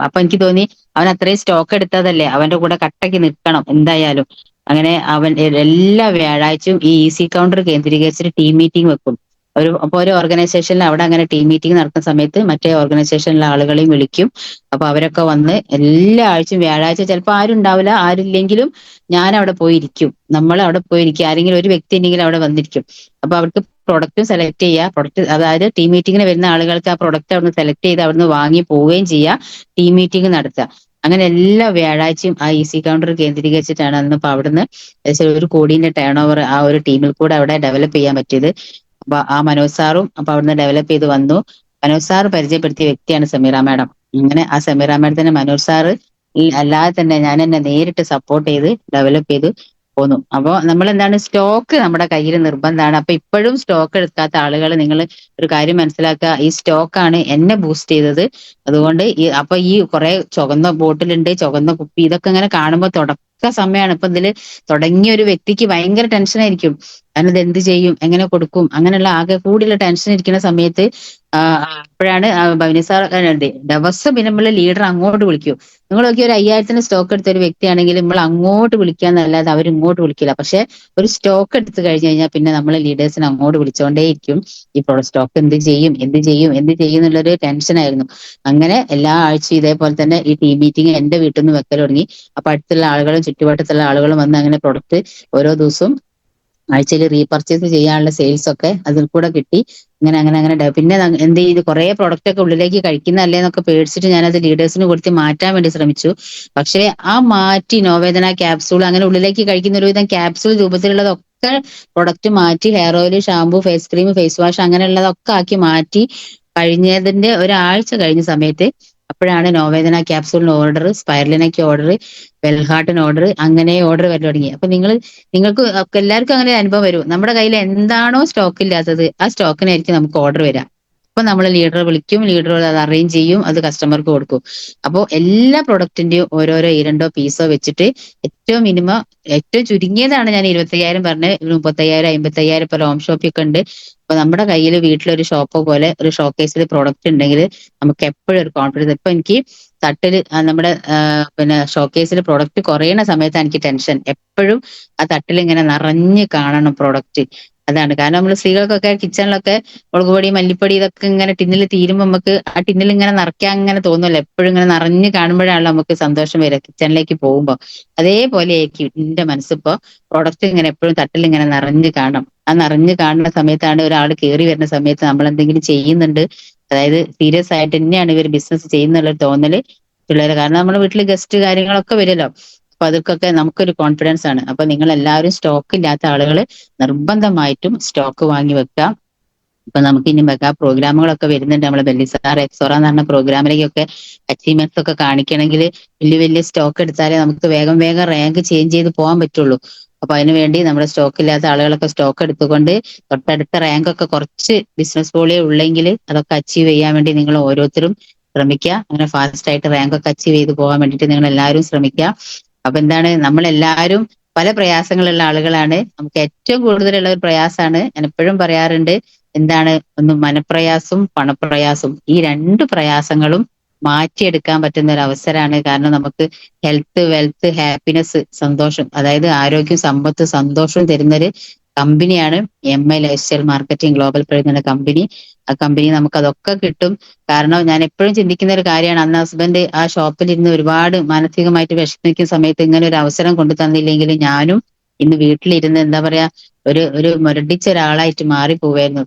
അപ്പൊ എനിക്ക് തോന്നി അവൻ അത്രയും സ്റ്റോക്ക് എടുത്തതല്ലേ, അവന്റെ കൂടെ കട്ടയ്ക്ക് നിൽക്കണം എന്തായാലും. അങ്ങനെ അവൻ എല്ലാ വ്യാഴാഴ്ചയും ഈ ഈസി കൗണ്ടർ കേന്ദ്രീകരിച്ചിട്ട് ടീം മീറ്റിംഗ് വെക്കും. അപ്പൊ ഒരു ഓർഗനൈസേഷനിൽ അവിടെ അങ്ങനെ ടീം മീറ്റിംഗ് നടത്തുന്ന സമയത്ത് മറ്റേ ഓർഗനൈസേഷനിലെ ആളുകളെയും വിളിക്കും. അപ്പൊ അവരൊക്കെ വന്ന് എല്ലാ ആഴ്ചയും വ്യാഴാഴ്ച ചിലപ്പോൾ ആരും ഉണ്ടാവില്ല, ആരില്ലെങ്കിലും ഞാൻ അവിടെ പോയിരിക്കും. നമ്മൾ അവിടെ പോയിരിക്കും, ആരെങ്കിലും ഒരു വ്യക്തി ഉണ്ടെങ്കിൽ അവിടെ വന്നിരിക്കും. അപ്പൊ അവർക്ക് പ്രൊഡക്റ്റ് സെലക്ട് ചെയ്യുക, പ്രൊഡക്റ്റ് അതായത് ടീം മീറ്റിങ്ങിന് വരുന്ന ആളുകൾക്ക് ആ പ്രൊഡക്റ്റ് അവിടുന്ന് സെലക്ട് ചെയ്ത് അവിടുന്ന് വാങ്ങി പോവുകയും ചെയ്യുക, ടീം മീറ്റിംഗ് നടത്തുക. അങ്ങനെ എല്ലാ വ്യാഴാഴ്ചയും ആ ഈസി കൗണ്ടർ കേന്ദ്രീകരിച്ചിട്ടാണ് അന്നിപ്പോ അവിടുന്ന് ഏകദേശം 1 കോടിന്റെ ടേൺ ഓവർ ആ ഒരു ടീമിൽ കൂടെ അവിടെ ഡെവലപ്പ് ചെയ്യാൻ പറ്റിയത്. അപ്പൊ ആ മനോജ് സാറും അപ്പൊ അവിടുന്ന് ഡെവലപ്പ് ചെയ്ത് വന്നു. മനോജ് സാർ പരിചയപ്പെടുത്തിയ വ്യക്തിയാണ് സമീറ മാഡം. ഇങ്ങനെ ആ സമീറ മാഡത്തിനെ മനോജ് സാറ് ഈ അല്ലാതെ തന്നെ ഞാൻ എന്നെ നേരിട്ട് സപ്പോർട്ട് ചെയ്ത് ഡെവലപ്പ് ചെയ്ത് പോന്നു. അപ്പൊ നമ്മൾ എന്താണ്, സ്റ്റോക്ക് നമ്മുടെ കയ്യിൽ നിർബന്ധമാണ്. അപ്പൊ ഇപ്പോഴും സ്റ്റോക്ക് എടുക്കാത്ത ആളുകൾ നിങ്ങൾ ഒരു കാര്യം മനസ്സിലാക്കുക, ഈ സ്റ്റോക്കാണ് എന്നെ ബൂസ്റ്റ് ചെയ്തത്. അതുകൊണ്ട് അപ്പൊ ഈ കുറെ ചുവന്ന ബോട്ടിലുണ്ട്, ചുവന്ന കുപ്പി, ഇതൊക്കെ ഇങ്ങനെ കാണുമ്പോൾ തുടക്ക സമയമാണ്. ഇപ്പൊ ഇതില് തുടങ്ങിയ ഒരു വ്യക്തിക്ക് ഭയങ്കര ടെൻഷൻ ആയിരിക്കും. കാരണം ഇത് എന്ത് ചെയ്യും, എങ്ങനെ കൊടുക്കും, അങ്ങനെയുള്ള ആകെ കൂടിയുള്ള ടെൻഷൻ ഇരിക്കുന്ന സമയത്ത് അപ്പോഴാണ് ഭവനി സാർ ദിവസം പിന്നെ നമ്മള് ലീഡർ അങ്ങോട്ട് വിളിക്കും. നിങ്ങൾ നോക്കി ഒരു 5000-ത്തിന് സ്റ്റോക്ക് എടുത്ത ഒരു വ്യക്തിയാണെങ്കിൽ നമ്മൾ അങ്ങോട്ട് വിളിക്കാന്നല്ലാതെ അവർ ഇങ്ങോട്ട് വിളിക്കില്ല. പക്ഷെ ഒരു സ്റ്റോക്ക് എടുത്തു കഴിഞ്ഞു കഴിഞ്ഞാൽ പിന്നെ നമ്മൾ ലീഡേഴ്സിനെ അങ്ങോട്ട് വിളിച്ചുകൊണ്ടേയിരിക്കും. ഇപ്പോൾ സ്റ്റോക്ക് എന്ത് ചെയ്യും, എന്ത് ചെയ്യും, എന്ത് ചെയ്യും എന്നുള്ളൊരു ടെൻഷനായിരുന്നു. അങ്ങനെ എല്ലാ ആഴ്ചയും ഇതേപോലെ തന്നെ ഈ ടീം മീറ്റിംഗ് എന്റെ വീട്ടിൽ നിന്ന് വെക്കൽ തുടങ്ങി. അപ്പൊ അടുത്തുള്ള ആളുകളും ചുറ്റുവട്ടത്തുള്ള ആളുകളും വന്ന് അങ്ങനെ പ്രൊഡക്റ്റ് ഓരോ ദിവസവും ആഴ്ചയിൽ റീപർച്ചേസ് ചെയ്യാനുള്ള സെയിൽസ് ഒക്കെ അതിൽ കൂടെ കിട്ടി. അങ്ങനെ അങ്ങനെ അങ്ങനെ പിന്നെ എന്ത് ചെയ്തു, കുറെ പ്രൊഡക്റ്റ് ഒക്കെ ഉള്ളിലേക്ക് കഴിക്കുന്നതല്ലേ എന്നൊക്കെ പേടിച്ചിട്ട് ഞാനത് ലീഡേഴ്സിന് കൊടുത്ത് മാറ്റാൻ വേണ്ടി ശ്രമിച്ചു. പക്ഷേ ആ മാറ്റി നോവേദന ക്യാപ്സൂൾ അങ്ങനെ ഉള്ളിലേക്ക് കഴിക്കുന്ന ഒരുവിധം ക്യാപ്സൂൾ രൂപത്തിലുള്ളതൊക്കെ പ്രൊഡക്റ്റ് മാറ്റി hair oil, shampoo, face cream, face wash അങ്ങനെയുള്ളതൊക്കെ ആക്കി മാറ്റി കഴിഞ്ഞതിന്റെ ഒരാഴ്ച കഴിഞ്ഞ സമയത്ത് അപ്പോഴാണ് നോവേദന ക്യാപ്സൂളിന് ഓർഡർ, സ്പൈറലിനയ്ക്ക് ഓർഡർ, വെൽഹാർട്ടിന് ഓർഡർ, അങ്ങനെ ഓർഡർ വരൽ തുടങ്ങി. അപ്പൊ നിങ്ങൾക്ക് എല്ലാവർക്കും അങ്ങനെ അനുഭവം വരും. നമ്മുടെ കയ്യിൽ എന്താണോ സ്റ്റോക്ക് ഇല്ലാത്തത് ആ സ്റ്റോക്കിനായിരിക്കും നമുക്ക് ഓർഡർ വരാം. അപ്പൊ നമ്മൾ ലീഡറെ വിളിക്കും, ലീഡർ അത് അറേഞ്ച് ചെയ്യും, അത് കസ്റ്റമർക്ക് കൊടുക്കും. അപ്പോൾ എല്ലാ പ്രൊഡക്റ്റിന്റെയും ഓരോരോ ഇരണ്ടോ പീസോ വെച്ചിട്ട് ഏറ്റവും മിനിമം, ഏറ്റവും ചുരുങ്ങിയതാണ് ഞാൻ 25,000 പറഞ്ഞത്. 35,000, 55,000 ഇപ്പൊ ഹോം ഷോപ്പൊക്കെ ഉണ്ട്. അപ്പൊ നമ്മുടെ കയ്യിൽ വീട്ടിലൊരു ഷോപ്പോ പോലെ ഒരു ഷോക്കേസിൽ പ്രൊഡക്റ്റ് ഉണ്ടെങ്കിൽ നമുക്ക് എപ്പോഴും ഒരു കോൺഫിഡൻസ്. ഇപ്പൊ എനിക്ക് തട്ടില് നമ്മുടെ പിന്നെ ഷോക്കേസിൽ പ്രൊഡക്റ്റ് കുറയണ സമയത്താണ് എനിക്ക് ടെൻഷൻ. എപ്പോഴും ആ തട്ടിൽ ഇങ്ങനെ നിറഞ്ഞ് കാണണം പ്രൊഡക്റ്റ്. അതാണ് കാരണം നമ്മൾ സ്ത്രീകൾക്കൊക്കെ കിച്ചണിലൊക്കെ മുളക് പൊടി, മല്ലിപ്പൊടി ഇതൊക്കെ ഇങ്ങനെ ടിന്നിൽ തീരുമ്പോൾ നമുക്ക് ആ ടിന്നിൽ ഇങ്ങനെ നിറയ്ക്കാൻ ഇങ്ങനെ തോന്നുമല്ലോ. എപ്പോഴും ഇങ്ങനെ നിറഞ്ഞ് കാണുമ്പോഴാണല്ലോ നമുക്ക് സന്തോഷം വരിക കിച്ചണിലേക്ക് പോകുമ്പോൾ. അതേപോലെ ആയിരിക്കും എന്റെ മനസ്സിപ്പോ പ്രൊഡക്റ്റ് ഇങ്ങനെ എപ്പോഴും തട്ടിൽ ഇങ്ങനെ നിറഞ്ഞ് കാണണം. ആ നിറഞ്ഞ് കാണുന്ന സമയത്താണ് ഒരാൾ കയറി വരുന്ന സമയത്ത് നമ്മൾ എന്തെങ്കിലും ചെയ്യുന്നുണ്ട്, അതായത് സീരിയസ് ആയിട്ട് തന്നെയാണ് ഇവർ ബിസിനസ് ചെയ്യുന്നുള്ള തോന്നല് പിള്ളേര്. കാരണം നമ്മുടെ വീട്ടിൽ ഗസ്റ്റ് കാര്യങ്ങളൊക്കെ വരുമല്ലോ. അപ്പൊ അതൊക്കെ നമുക്കൊരു കോൺഫിഡൻസ് ആണ്. അപ്പൊ നിങ്ങൾ എല്ലാവരും സ്റ്റോക്ക് ഇല്ലാത്ത ആളുകൾ നിർബന്ധമായിട്ടും സ്റ്റോക്ക് വാങ്ങി വെക്കുക. ഇപ്പൊ നമുക്ക് ഇനി മെഗാ പ്രോഗ്രാമുകളൊക്കെ വരുന്നുണ്ട്. നമ്മളെ ബെല്ലിസാർ എക്സോറ എന്ന് പറഞ്ഞ പ്രോഗ്രാമിലേക്കൊക്കെ അച്ചീവ്മെന്റ്സ് ഒക്കെ കാണിക്കണമെങ്കിൽ വലിയ വലിയ സ്റ്റോക്ക് എടുത്താലേ നമുക്ക് വേഗം വേഗം റാങ്ക് ചേഞ്ച് ചെയ്ത് പോകാൻ പറ്റുള്ളൂ. അപ്പൊ അതിനുവേണ്ടി നമ്മുടെ സ്റ്റോക്ക് ഇല്ലാത്ത ആളുകളൊക്കെ സ്റ്റോക്ക് എടുത്തുകൊണ്ട് തൊട്ടടുത്ത റാങ്ക് ഒക്കെ കുറച്ച് ബിസിനസ് പോളിയേ ഉള്ളെങ്കിൽ അതൊക്കെ അച്ചീവ് ചെയ്യാൻ വേണ്ടി നിങ്ങൾ ഓരോരുത്തരും ശ്രമിക്കുക. അങ്ങനെ ഫാസ്റ്റ് ആയിട്ട് റാങ്ക് ഒക്കെ അച്ചീവ് ചെയ്ത് പോകാൻ വേണ്ടിയിട്ട് നിങ്ങൾ എല്ലാവരും ശ്രമിക്കുക. അപ്പൊ എന്താണ്, നമ്മളെല്ലാവരും പല പ്രയാസങ്ങളുള്ള ആളുകളാണ്. നമുക്ക് ഏറ്റവും കൂടുതലുള്ള ഒരു പ്രയാസമാണ്, ഞാൻ എപ്പോഴും പറയാറുണ്ട്, എന്താണ്, ഒന്ന് മനപ്രയാസവും പണപ്രയാസവും. ഈ രണ്ട് പ്രയാസങ്ങളും മാറ്റിയെടുക്കാൻ പറ്റുന്ന ഒരു അവസരമാണ്. കാരണം നമുക്ക് ഹെൽത്ത്, വെൽത്ത്, ഹാപ്പിനെസ്, സന്തോഷം, അതായത് ആരോഗ്യം, സമ്പത്ത്, സന്തോഷം തരുന്നൊരു കമ്പനിയാണ് MI life style marketing global private എന്ന കമ്പനി. ആ കമ്പനി നമുക്ക് അതൊക്കെ കിട്ടും. കാരണം ഞാൻ എപ്പോഴും ചിന്തിക്കുന്ന ഒരു കാര്യമാണ്, അന്ന് ഹസ്ബൻഡ് ആ ഷോപ്പിൽ ഇരുന്ന് ഒരുപാട് മാനസികമായിട്ട് വിഷമിക്കുന്ന സമയത്ത് ഇങ്ങനെ ഒരു അവസരം കൊണ്ടു തന്നില്ലെങ്കിൽ ഞാനും ഇന്ന് വീട്ടിലിരുന്ന് എന്താ പറയാ ഒരു മുരടിച്ച ഒരാളായിട്ട് മാറിപ്പോവായിരുന്നു.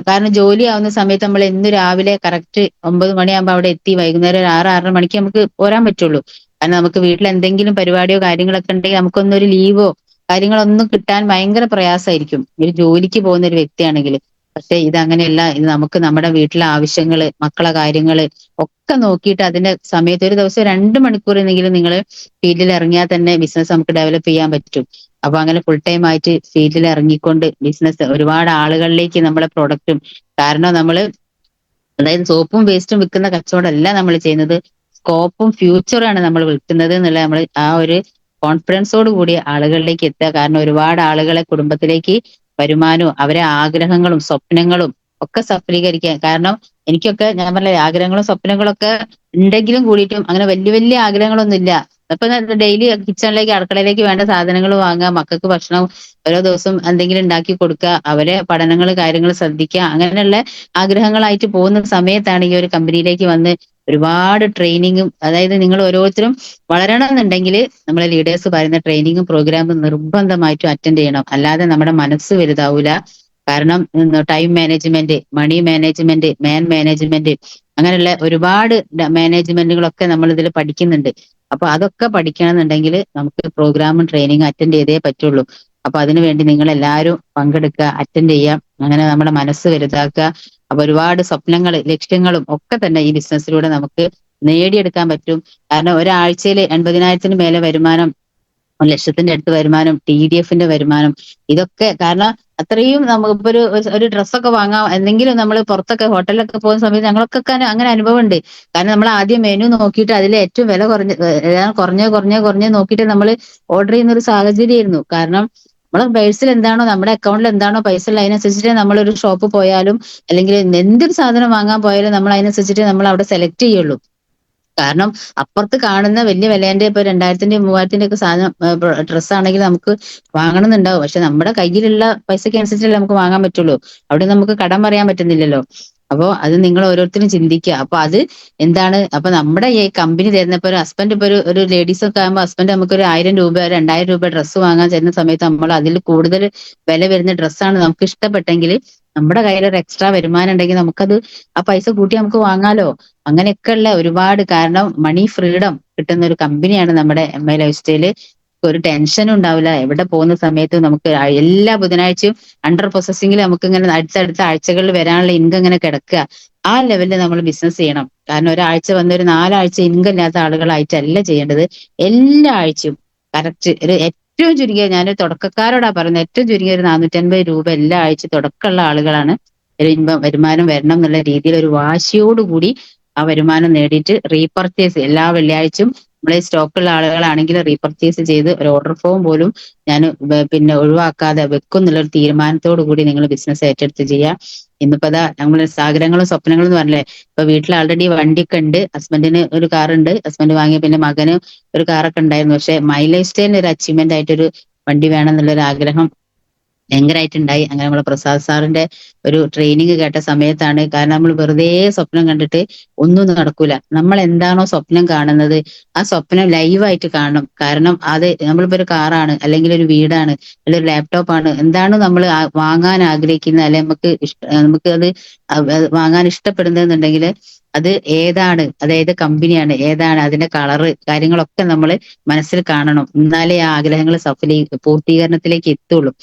കാരണം ജോലി ആവുന്ന സമയത്ത് നമ്മൾ ഇന്ന് രാവിലെ കറക്റ്റ് 9 മണിയാകുമ്പോൾ അവിടെ എത്തി വൈകുന്നേരം ഒരു 6-6:30 മണിക്ക് നമുക്ക് പോരാൻ പറ്റുള്ളൂ. കാരണം നമുക്ക് വീട്ടിൽ എന്തെങ്കിലും പരിപാടിയോ കാര്യങ്ങളൊക്കെ ഉണ്ടെങ്കിൽ നമുക്കൊന്നൊരു ലീവോ കാര്യങ്ങളൊന്നും കിട്ടാൻ ഭയങ്കര പ്രയാസമായിരിക്കും ഒരു ജോലിക്ക് പോകുന്ന ഒരു വ്യക്തിയാണെങ്കിൽ. പക്ഷെ ഇതങ്ങനെയല്ല. ഇത് നമുക്ക് നമ്മുടെ വീട്ടിലെ ആവശ്യങ്ങള്, മക്കളെ കാര്യങ്ങള് ഒക്കെ നോക്കിയിട്ട് അതിന്റെ സമയത്ത് ഒരു ദിവസം 2 മണിക്കൂർ എന്നെങ്കിലും നിങ്ങൾ ഫീൽഡിൽ ഇറങ്ങിയാൽ തന്നെ ബിസിനസ് നമുക്ക് ഡെവലപ്പ് ചെയ്യാൻ പറ്റും. അപ്പൊ അങ്ങനെ ഫുൾ ടൈം ആയിട്ട് ഫീൽഡിൽ ഇറങ്ങിക്കൊണ്ട് ബിസിനസ് ഒരുപാട് ആളുകളിലേക്ക് നമ്മളെ പ്രൊഡക്റ്റും, കാരണം നമ്മള് അതായത് സോപ്പും വേസ്റ്റും വിൽക്കുന്ന കച്ചവടമല്ല നമ്മൾ ചെയ്യുന്നത്, സ്കോപ്പും ഫ്യൂച്ചറാണ് നമ്മൾ വിൽക്കുന്നത് എന്നുള്ള നമ്മൾ ആ ഒരു കോൺഫിഡൻസോട് കൂടി ആളുകളിലേക്ക് എത്തുക. കാരണം ഒരുപാട് ആളുകളെ കുടുംബത്തിലേക്ക് വരുമാനവും അവരെ ആഗ്രഹങ്ങളും സ്വപ്നങ്ങളും ഒക്കെ സഫലീകരിക്കാൻ. കാരണം എനിക്കൊക്കെ ഞാൻ പറഞ്ഞ ആഗ്രഹങ്ങളും സ്വപ്നങ്ങളും ഒക്കെ ഉണ്ടെങ്കിലും കൂടിയിട്ടും അങ്ങനെ വലിയ വലിയ ആഗ്രഹങ്ങളൊന്നും ഇല്ല. അപ്പൊ ഡെയിലി കിച്ചണിലേക്ക്, അടുക്കളയിലേക്ക് വേണ്ട സാധനങ്ങൾ വാങ്ങുക, മക്കൾക്ക് ഭക്ഷണം ഓരോ ദിവസം എന്തെങ്കിലും ഉണ്ടാക്കി കൊടുക്കുക, അവരെ പഠനങ്ങൾ കാര്യങ്ങൾ ശ്രദ്ധിക്കുക, അങ്ങനെയുള്ള ആഗ്രഹങ്ങളായിട്ട് പോകുന്ന സമയത്താണ് ഈ ഒരു കമ്പനിയിലേക്ക് വന്ന് ഒരുപാട് ട്രെയിനിങ്ങും, അതായത് നിങ്ങൾ ഓരോരുത്തരും വളരണം എന്നുണ്ടെങ്കിൽ നമ്മളെ ലീഡേഴ്സ് പറയുന്ന ട്രെയിനിങ്ങും പ്രോഗ്രാമും നിർബന്ധമായിട്ടും അറ്റൻഡ് ചെയ്യണം. അല്ലാതെ നമ്മുടെ മനസ്സ് വലുതാവൂല. കാരണം ടൈം മാനേജ്മെന്റ്, മണി മാനേജ്മെന്റ്, മാൻ മാനേജ്മെന്റ്, അങ്ങനെയുള്ള ഒരുപാട് മാനേജ്മെന്റുകളൊക്കെ നമ്മൾ ഇതിൽ പഠിക്കുന്നുണ്ട്. അപ്പൊ അതൊക്കെ പഠിക്കണം എന്നുണ്ടെങ്കിൽ നമുക്ക് പ്രോഗ്രാമും ട്രെയിനിങ്ങും അറ്റൻഡ് ചെയ്തേ പറ്റുള്ളൂ. അപ്പൊ അതിനുവേണ്ടി നിങ്ങൾ എല്ലാവരും പങ്കെടുക്കുക, അറ്റൻഡ് ചെയ്യാം. അങ്ങനെ നമ്മുടെ മനസ്സ് വലുതാക്കുക. അപ്പൊ ഒരുപാട് സ്വപ്നങ്ങൾ, ലക്ഷ്യങ്ങളും ഒക്കെ തന്നെ ഈ ബിസിനസ്സിലൂടെ നമുക്ക് നേടിയെടുക്കാൻ പറ്റും. കാരണം ഒരാഴ്ചയിൽ 80,000-ന് മേലെ വരുമാനം, 1,00,000-ന്റെ അടുത്ത് വരുമാനം, TDFന്റെ വരുമാനം, ഇതൊക്കെ കാരണം അത്രയും നമുക്കിപ്പോ ഒരു ഡ്രസ്സൊക്കെ വാങ്ങാം, എന്തെങ്കിലും നമ്മൾ പുറത്തൊക്കെ ഹോട്ടലിലൊക്കെ പോകുന്ന സമയത്ത് ഞങ്ങളൊക്കെ അങ്ങനെ അനുഭവം ഉണ്ട്. കാരണം നമ്മൾ ആദ്യം മെനു നോക്കിയിട്ട് അതിൽ ഏറ്റവും വില കുറഞ്ഞ കുറഞ്ഞ കുറഞ്ഞ കുറഞ്ഞ നോക്കിയിട്ട് നമ്മൾ ഓർഡർ ചെയ്യുന്ന ഒരു സാഹചര്യമായിരുന്നു. കാരണം നമ്മളെ പേഴ്സിൽ എന്താണോ നമ്മുടെ അക്കൗണ്ടിൽ എന്താണോ പൈസ ഉള്ളത് അതിനനുസരിച്ചിട്ട് നമ്മളൊരു ഷോപ്പ് പോയാലും അല്ലെങ്കിൽ എന്തൊരു സാധനം വാങ്ങാൻ പോയാലും നമ്മൾ അതിനനുസരിച്ചിട്ട് നമ്മൾ അവിടെ സെലക്ട് ചെയ്യുള്ളൂ. കാരണം അപ്പുറത്ത് കാണുന്ന വലിയ വിലേന്റെ ഇപ്പൊ 2000-ന്റെയും 3000-ന്റെ ഒക്കെ സാധനം ഡ്രസ്സ് ആണെങ്കിൽ നമുക്ക് വാങ്ങണം എന്നുണ്ടാവും. പക്ഷെ നമ്മുടെ കയ്യിലുള്ള പൈസക്ക് അനുസരിച്ചല്ലേ നമുക്ക് വാങ്ങാൻ പറ്റുള്ളൂ. അവിടെ നമുക്ക് കടം പറയാൻ പറ്റുന്നില്ലല്ലോ. അപ്പൊ അത് നിങ്ങൾ ഓരോരുത്തരും ചിന്തിക്കുക. അപ്പൊ അത് എന്താണ്, അപ്പൊ നമ്മുടെ ഈ കമ്പനി തരുന്ന ഇപ്പൊ ഒരു ഹസ്ബൻഡ് ഇപ്പൊ ഒരു ലേഡീസ് ഒക്കെ ആകുമ്പോൾ ഹസ്ബൻഡ് നമുക്ക് ഒരു 1000 രൂപ 2000 രൂപ ഡ്രസ്സ് വാങ്ങാൻ ചെല്ലുന്ന സമയത്ത് നമ്മൾ അതിൽ കൂടുതൽ വില വരുന്ന ഡ്രസ്സാണ് നമുക്ക് ഇഷ്ടപ്പെട്ടെങ്കിൽ നമ്മുടെ കയ്യിൽ ഒരു എക്സ്ട്രാ വരുമാനം ഉണ്ടെങ്കിൽ നമുക്കത് ആ പൈസ കൂട്ടി നമുക്ക് വാങ്ങാലോ. അങ്ങനെയൊക്കെയുള്ള ഒരുപാട്, കാരണം മണി ഫ്രീഡം കിട്ടുന്ന ഒരു കമ്പനിയാണ് നമ്മുടെ MI ലൈഫ് സ്റ്റൈല്. ഒരു ടെൻഷനും ഉണ്ടാവില്ല. എവിടെ പോകുന്ന സമയത്ത് നമുക്ക് എല്ലാ ബുധനാഴ്ചയും അണ്ടർ പ്രോസസ്സിംഗിൽ നമുക്ക് ഇങ്ങനെ അടുത്തടുത്ത ആഴ്ചകളിൽ വരാനുള്ള ഇൻകം ഇങ്ങനെ കിടക്കുക. ആ ലെവലിൽ നമ്മൾ ബിസിനസ് ചെയ്യണം. കാരണം ഒരാഴ്ച വന്ന ഒരു 4 ആഴ്ച ഇൻകം ഇല്ലാത്ത ആളുകളായിട്ടല്ല ചെയ്യേണ്ടത്. എല്ലാ ആഴ്ചയും കറക്റ്റ് ഒരു ഏറ്റവും ചുരുങ്ങിയ, ഞാൻ തുടക്കക്കാരോടാ പറയുന്നത്, ഏറ്റവും ചുരുങ്ങിയ ഒരു 450 രൂപ എല്ലാ ആഴ്ച തുടക്കമുള്ള ആളുകളാണ് ഒരു ഇൻകം വരുമാനം വരണം എന്നുള്ള രീതിയിൽ ഒരു വാശിയോടുകൂടി ആ വരുമാനം നേടിയിട്ട് റീപർച്ചേസ് എല്ലാ വെള്ളിയാഴ്ചയും നമ്മളെ സ്റ്റോക്കുള്ള ആളുകളാണെങ്കിൽ റീപർച്ചേസ് ചെയ്ത് ഒരു ഓർഡർ ഫോം പോലും ഞാൻ പിന്നെ ഒഴിവാക്കാതെ വെക്കും എന്നുള്ള ഒരു തീരുമാനത്തോടു കൂടി നിങ്ങൾ ബിസിനസ് ഏറ്റെടുത്ത് ചെയ്യുക. ഇന്നിപ്പോ അതാ നമ്മൾ ആഗ്രഹങ്ങളും സ്വപ്നങ്ങളും എന്ന് പറഞ്ഞില്ലേ, ഇപ്പൊ വീട്ടിൽ ആൾറെഡി വണ്ടിയൊക്കെ ഉണ്ട്. ഹസ്ബൻഡിന് ഒരു കാറുണ്ട്, ഹസ്ബൻഡ് വാങ്ങിയ, പിന്നെ മകന് ഒരു കാറൊക്കെ ഉണ്ടായിരുന്നു. പക്ഷെ മൈ ലൈഫ് സ്റ്റൈലിന് ഒരു അച്ചീവ്മെന്റ് ആയിട്ടൊരു വണ്ടി വേണം എന്നുള്ളൊരു ആഗ്രഹം ഭയങ്കരമായിട്ടുണ്ടായി. അങ്ങനെ നമ്മളെ പ്രസാദ് സാറിന്റെ ഒരു ട്രെയിനിങ് കേട്ട സമയത്താണ്. കാരണം നമ്മൾ വെറുതെ സ്വപ്നം കണ്ടിട്ട് ഒന്നും നടക്കൂല. നമ്മൾ എന്താണോ സ്വപ്നം കാണുന്നത് ആ സ്വപ്നം ലൈവായിട്ട് കാണണം. കാരണം അത് നമ്മളിപ്പോ ഒരു കാറാണ്, അല്ലെങ്കിൽ ഒരു വീടാണ്, അല്ലെങ്കിൽ ഒരു ലാപ്ടോപ്പ് ആണ്, എന്താണ് നമ്മൾ വാങ്ങാൻ ആഗ്രഹിക്കുന്നത്, അല്ലെങ്കിൽ നമുക്ക് അത് വാങ്ങാൻ ഇഷ്ടപ്പെടുന്നതെന്നുണ്ടെങ്കിൽ അത് ഏതാണ്, അത് ഏത് കമ്പനിയാണ്, ഏതാണ് അതിന്റെ കളറ്, കാര്യങ്ങളൊക്കെ നമ്മൾ മനസ്സിൽ കാണണം. എന്നാലേ ആ ആഗ്രഹങ്ങൾ പൂർത്തീകരണത്തിലേക്ക് എത്തുള്ളൂ.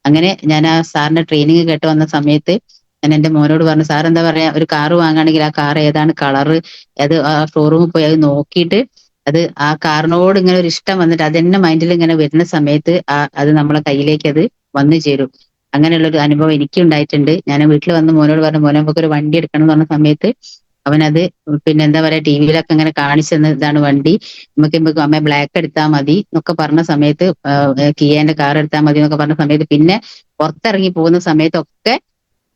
അങ്ങനെ ഞാൻ ആ സാറിന്റെ ട്രെയിനിങ് കേട്ട് വന്ന സമയത്ത് ഞാൻ എന്റെ മോനോട് പറഞ്ഞു, സാർ എന്താ പറയാ, ഒരു കാറ് വാങ്ങുകയാണെങ്കിൽ ആ കാർ ഏതാണ് കളറ്, അത് ആ ഷോറൂമിൽ പോയി അത് നോക്കിയിട്ട് അത് ആ കാറിനോട് ഇങ്ങനെ ഒരു ഇഷ്ടം വന്നിട്ട് അത് തന്നെ മൈൻഡിൽ ഇങ്ങനെ വരുന്ന സമയത്ത് അത് നമ്മളെ കയ്യിലേക്ക് അത് വന്നു ചേരും. അങ്ങനെയുള്ള ഒരു അനുഭവം എനിക്ക് ഉണ്ടായിട്ടുണ്ട്. ഞാൻ വീട്ടിൽ വന്ന് മോനോട് പറഞ്ഞു, മോനെ നമുക്ക് ഒരു വണ്ടി എടുക്കണം എന്ന് പറഞ്ഞ സമയത്ത് അവനത് പിന്നെ എന്താ പറയാ ടിവിയിലൊക്കെ ഇങ്ങനെ കാണിച്ചെന്ന്, ഇതാണ് വണ്ടി, നമുക്ക് അമ്മ ബ്ലാക്ക് എടുത്താൽ മതി എന്നൊക്കെ പറഞ്ഞ സമയത്ത്, കിയേന്റെ കാർ എടുത്താൽ മതി എന്നൊക്കെ പറഞ്ഞ സമയത്ത്, പിന്നെ പുറത്തിറങ്ങി പോകുന്ന സമയത്തൊക്കെ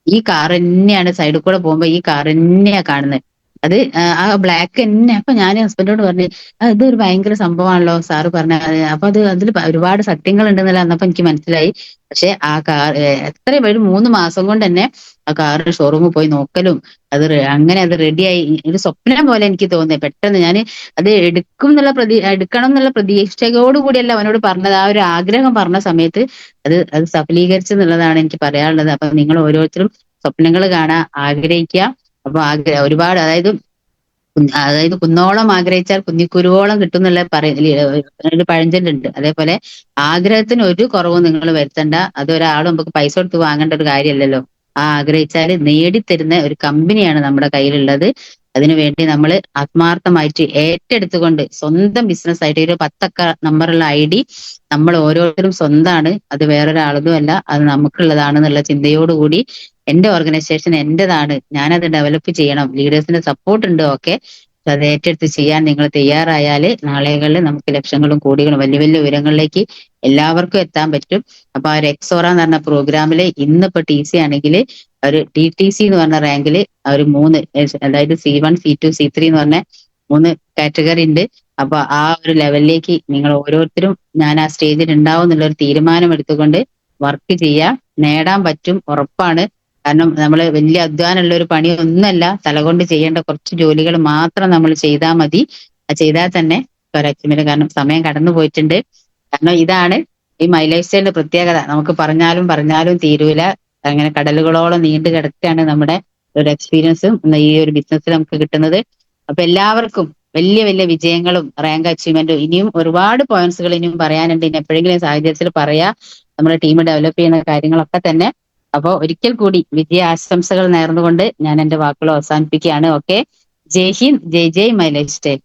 ഈ കാർ തന്നെയാണ്, സൈഡിൽ കൂടെ പോകുമ്പോ ഈ കാർ തന്നെയാ കാണുന്നത്. അത് ആ ബ്ലാക്ക് തന്നെ. അപ്പൊ ഞാൻ ഹസ്ബൻഡോട് പറഞ്ഞു, ഇതൊരു ഭയങ്കര സംഭവമാണല്ലോ സാറ് പറഞ്ഞ. അപ്പൊ അതിൽ ഒരുപാട് സത്യങ്ങൾ ഉണ്ടെന്നല്ല അന്നപ്പോ എനിക്ക് മനസ്സിലായി. പക്ഷെ ആ കാർ എത്ര ഒരു 3 മാസം കൊണ്ട് തന്നെ ആ കാർ ഷോറൂമിൽ പോയി നോക്കലും അങ്ങനെ അത് റെഡിയായി. ഒരു സ്വപ്നം പോലെ എനിക്ക് തോന്നി. പെട്ടെന്ന് ഞാൻ അത് എടുക്കണം എന്നുള്ള പ്രതീക്ഷയോടുകൂടിയല്ല അവനോട് പറഞ്ഞത്, ആ ഒരു ആഗ്രഹം പറഞ്ഞ സമയത്ത് അത് സഫലീകരിച്ചെന്നുള്ളതാണ് എനിക്ക് പറയാനുള്ളത്. അപ്പൊ നിങ്ങൾ ഓരോരുത്തരും സ്വപ്നങ്ങൾ കാണാൻ ആഗ്രഹിക്കുക. അപ്പൊ ഒരുപാട്, അതായത് കുന്നോളം ആഗ്രഹിച്ചാൽ കുന്നിക്കുരുവോളം കിട്ടും എന്നുള്ള ഒരു പഴഞ്ചൊല്ലുണ്ട്. അതേപോലെ ആഗ്രഹത്തിന് ഒരു കുറവും നിങ്ങൾ വരുത്തണ്ട. അത് ഒരാൾ നമുക്ക് പൈസ കൊടുത്ത് വാങ്ങേണ്ട ഒരു കാര്യമല്ലല്ലോ. ആ ആഗ്രഹിച്ചാൽ നേടിത്തരുന്ന ഒരു കമ്പനിയാണ് നമ്മുടെ കയ്യിലുള്ളത്. അതിനുവേണ്ടി നമ്മൾ ആത്മാർത്ഥമായിട്ട് ഏറ്റെടുത്തുകൊണ്ട് സ്വന്തം ബിസിനസ് ആയിട്ട് ഒരു 10 അക്ക നമ്പറുള്ള ID നമ്മൾ ഓരോരുത്തരും സ്വന്തമാണ്. അത് വേറൊരാളതും അല്ല, അത് നമുക്കുള്ളതാണ് എന്നുള്ള ചിന്തയോടുകൂടി എന്റെ ഓർഗനൈസേഷൻ എന്റേതാണ്, ഞാനത് ഡെവലപ്പ് ചെയ്യണം, ലീഡേഴ്സിന്റെ സപ്പോർട്ട് ഉണ്ട്, ഓക്കെ, അത് ഏറ്റെടുത്ത് ചെയ്യാൻ നിങ്ങൾ തയ്യാറായാല് നാളെകളിൽ നമുക്ക് ലക്ഷങ്ങളും കോടികളും വലിയ വലിയ ഉയരങ്ങളിലേക്ക് എല്ലാവർക്കും എത്താൻ പറ്റും. അപ്പൊ ആ ഒരു എക്സോറ എന്ന് പറഞ്ഞ പ്രോഗ്രാമില് ഇന്നിപ്പോ TC ആണെങ്കിൽ ഒരു TTC എന്ന് പറഞ്ഞ റാങ്കില് ഒരു 3, അതായത് C1 C2 C3 എന്ന് പറഞ്ഞ 3 കാറ്റഗറി ഉണ്ട്. അപ്പൊ ആ ഒരു ലെവലിലേക്ക് നിങ്ങൾ ഓരോരുത്തരും ഞാൻ ആ സ്റ്റേജിൽ ഉണ്ടാവും എന്നുള്ള ഒരു തീരുമാനം എടുത്തുകൊണ്ട് വർക്ക് ചെയ്യാം. നേടാൻ പറ്റും, ഉറപ്പാണ്. കാരണം നമ്മൾ വലിയ അധ്വാനമുള്ള ഒരു പണി ഒന്നല്ല, തലകൊണ്ട് ചെയ്യേണ്ട കുറച്ച് ജോലികൾ മാത്രം നമ്മൾ ചെയ്താൽ മതി. ചെയ്താൽ തന്നെ ഒരച്ചീവ്മെന്റ്. കാരണം സമയം കടന്നു പോയിട്ടുണ്ട്. കാരണം ഇതാണ് ഈ മൈ ലൈഫ് സ്റ്റൈലിന്റെ പ്രത്യേകത. നമുക്ക് പറഞ്ഞാലും പറഞ്ഞാലും തീരൂല. അങ്ങനെ കടലുകളോളം നീണ്ടു കിടക്കുകയാണ് നമ്മുടെ ഒരു എക്സ്പീരിയൻസും ഈ ഒരു ബിസിനസ്സിൽ നമുക്ക് കിട്ടുന്നത്. അപ്പൊ എല്ലാവർക്കും വലിയ വലിയ വിജയങ്ങളും റാങ്ക് അച്ചീവ്മെന്റും, ഇനിയും ഒരുപാട് പോയിന്റ്സുകൾ ഇനിയും പറയാനുണ്ട്. ഇനി എപ്പോഴെങ്കിലും സാഹചര്യത്തിൽ പറയാ, നമ്മുടെ ടീം ഡെവലപ്പ് ചെയ്യുന്ന കാര്യങ്ങളൊക്കെ തന്നെ. അപ്പൊ ഒരിക്കൽ കൂടി വിജയ ആശംസകൾ നേർന്നുകൊണ്ട് ഞാൻ എന്റെ വാക്കുകൾ അവസാനിപ്പിക്കുകയാണ്. Okay, Jai Hind, Jai Jai my life style.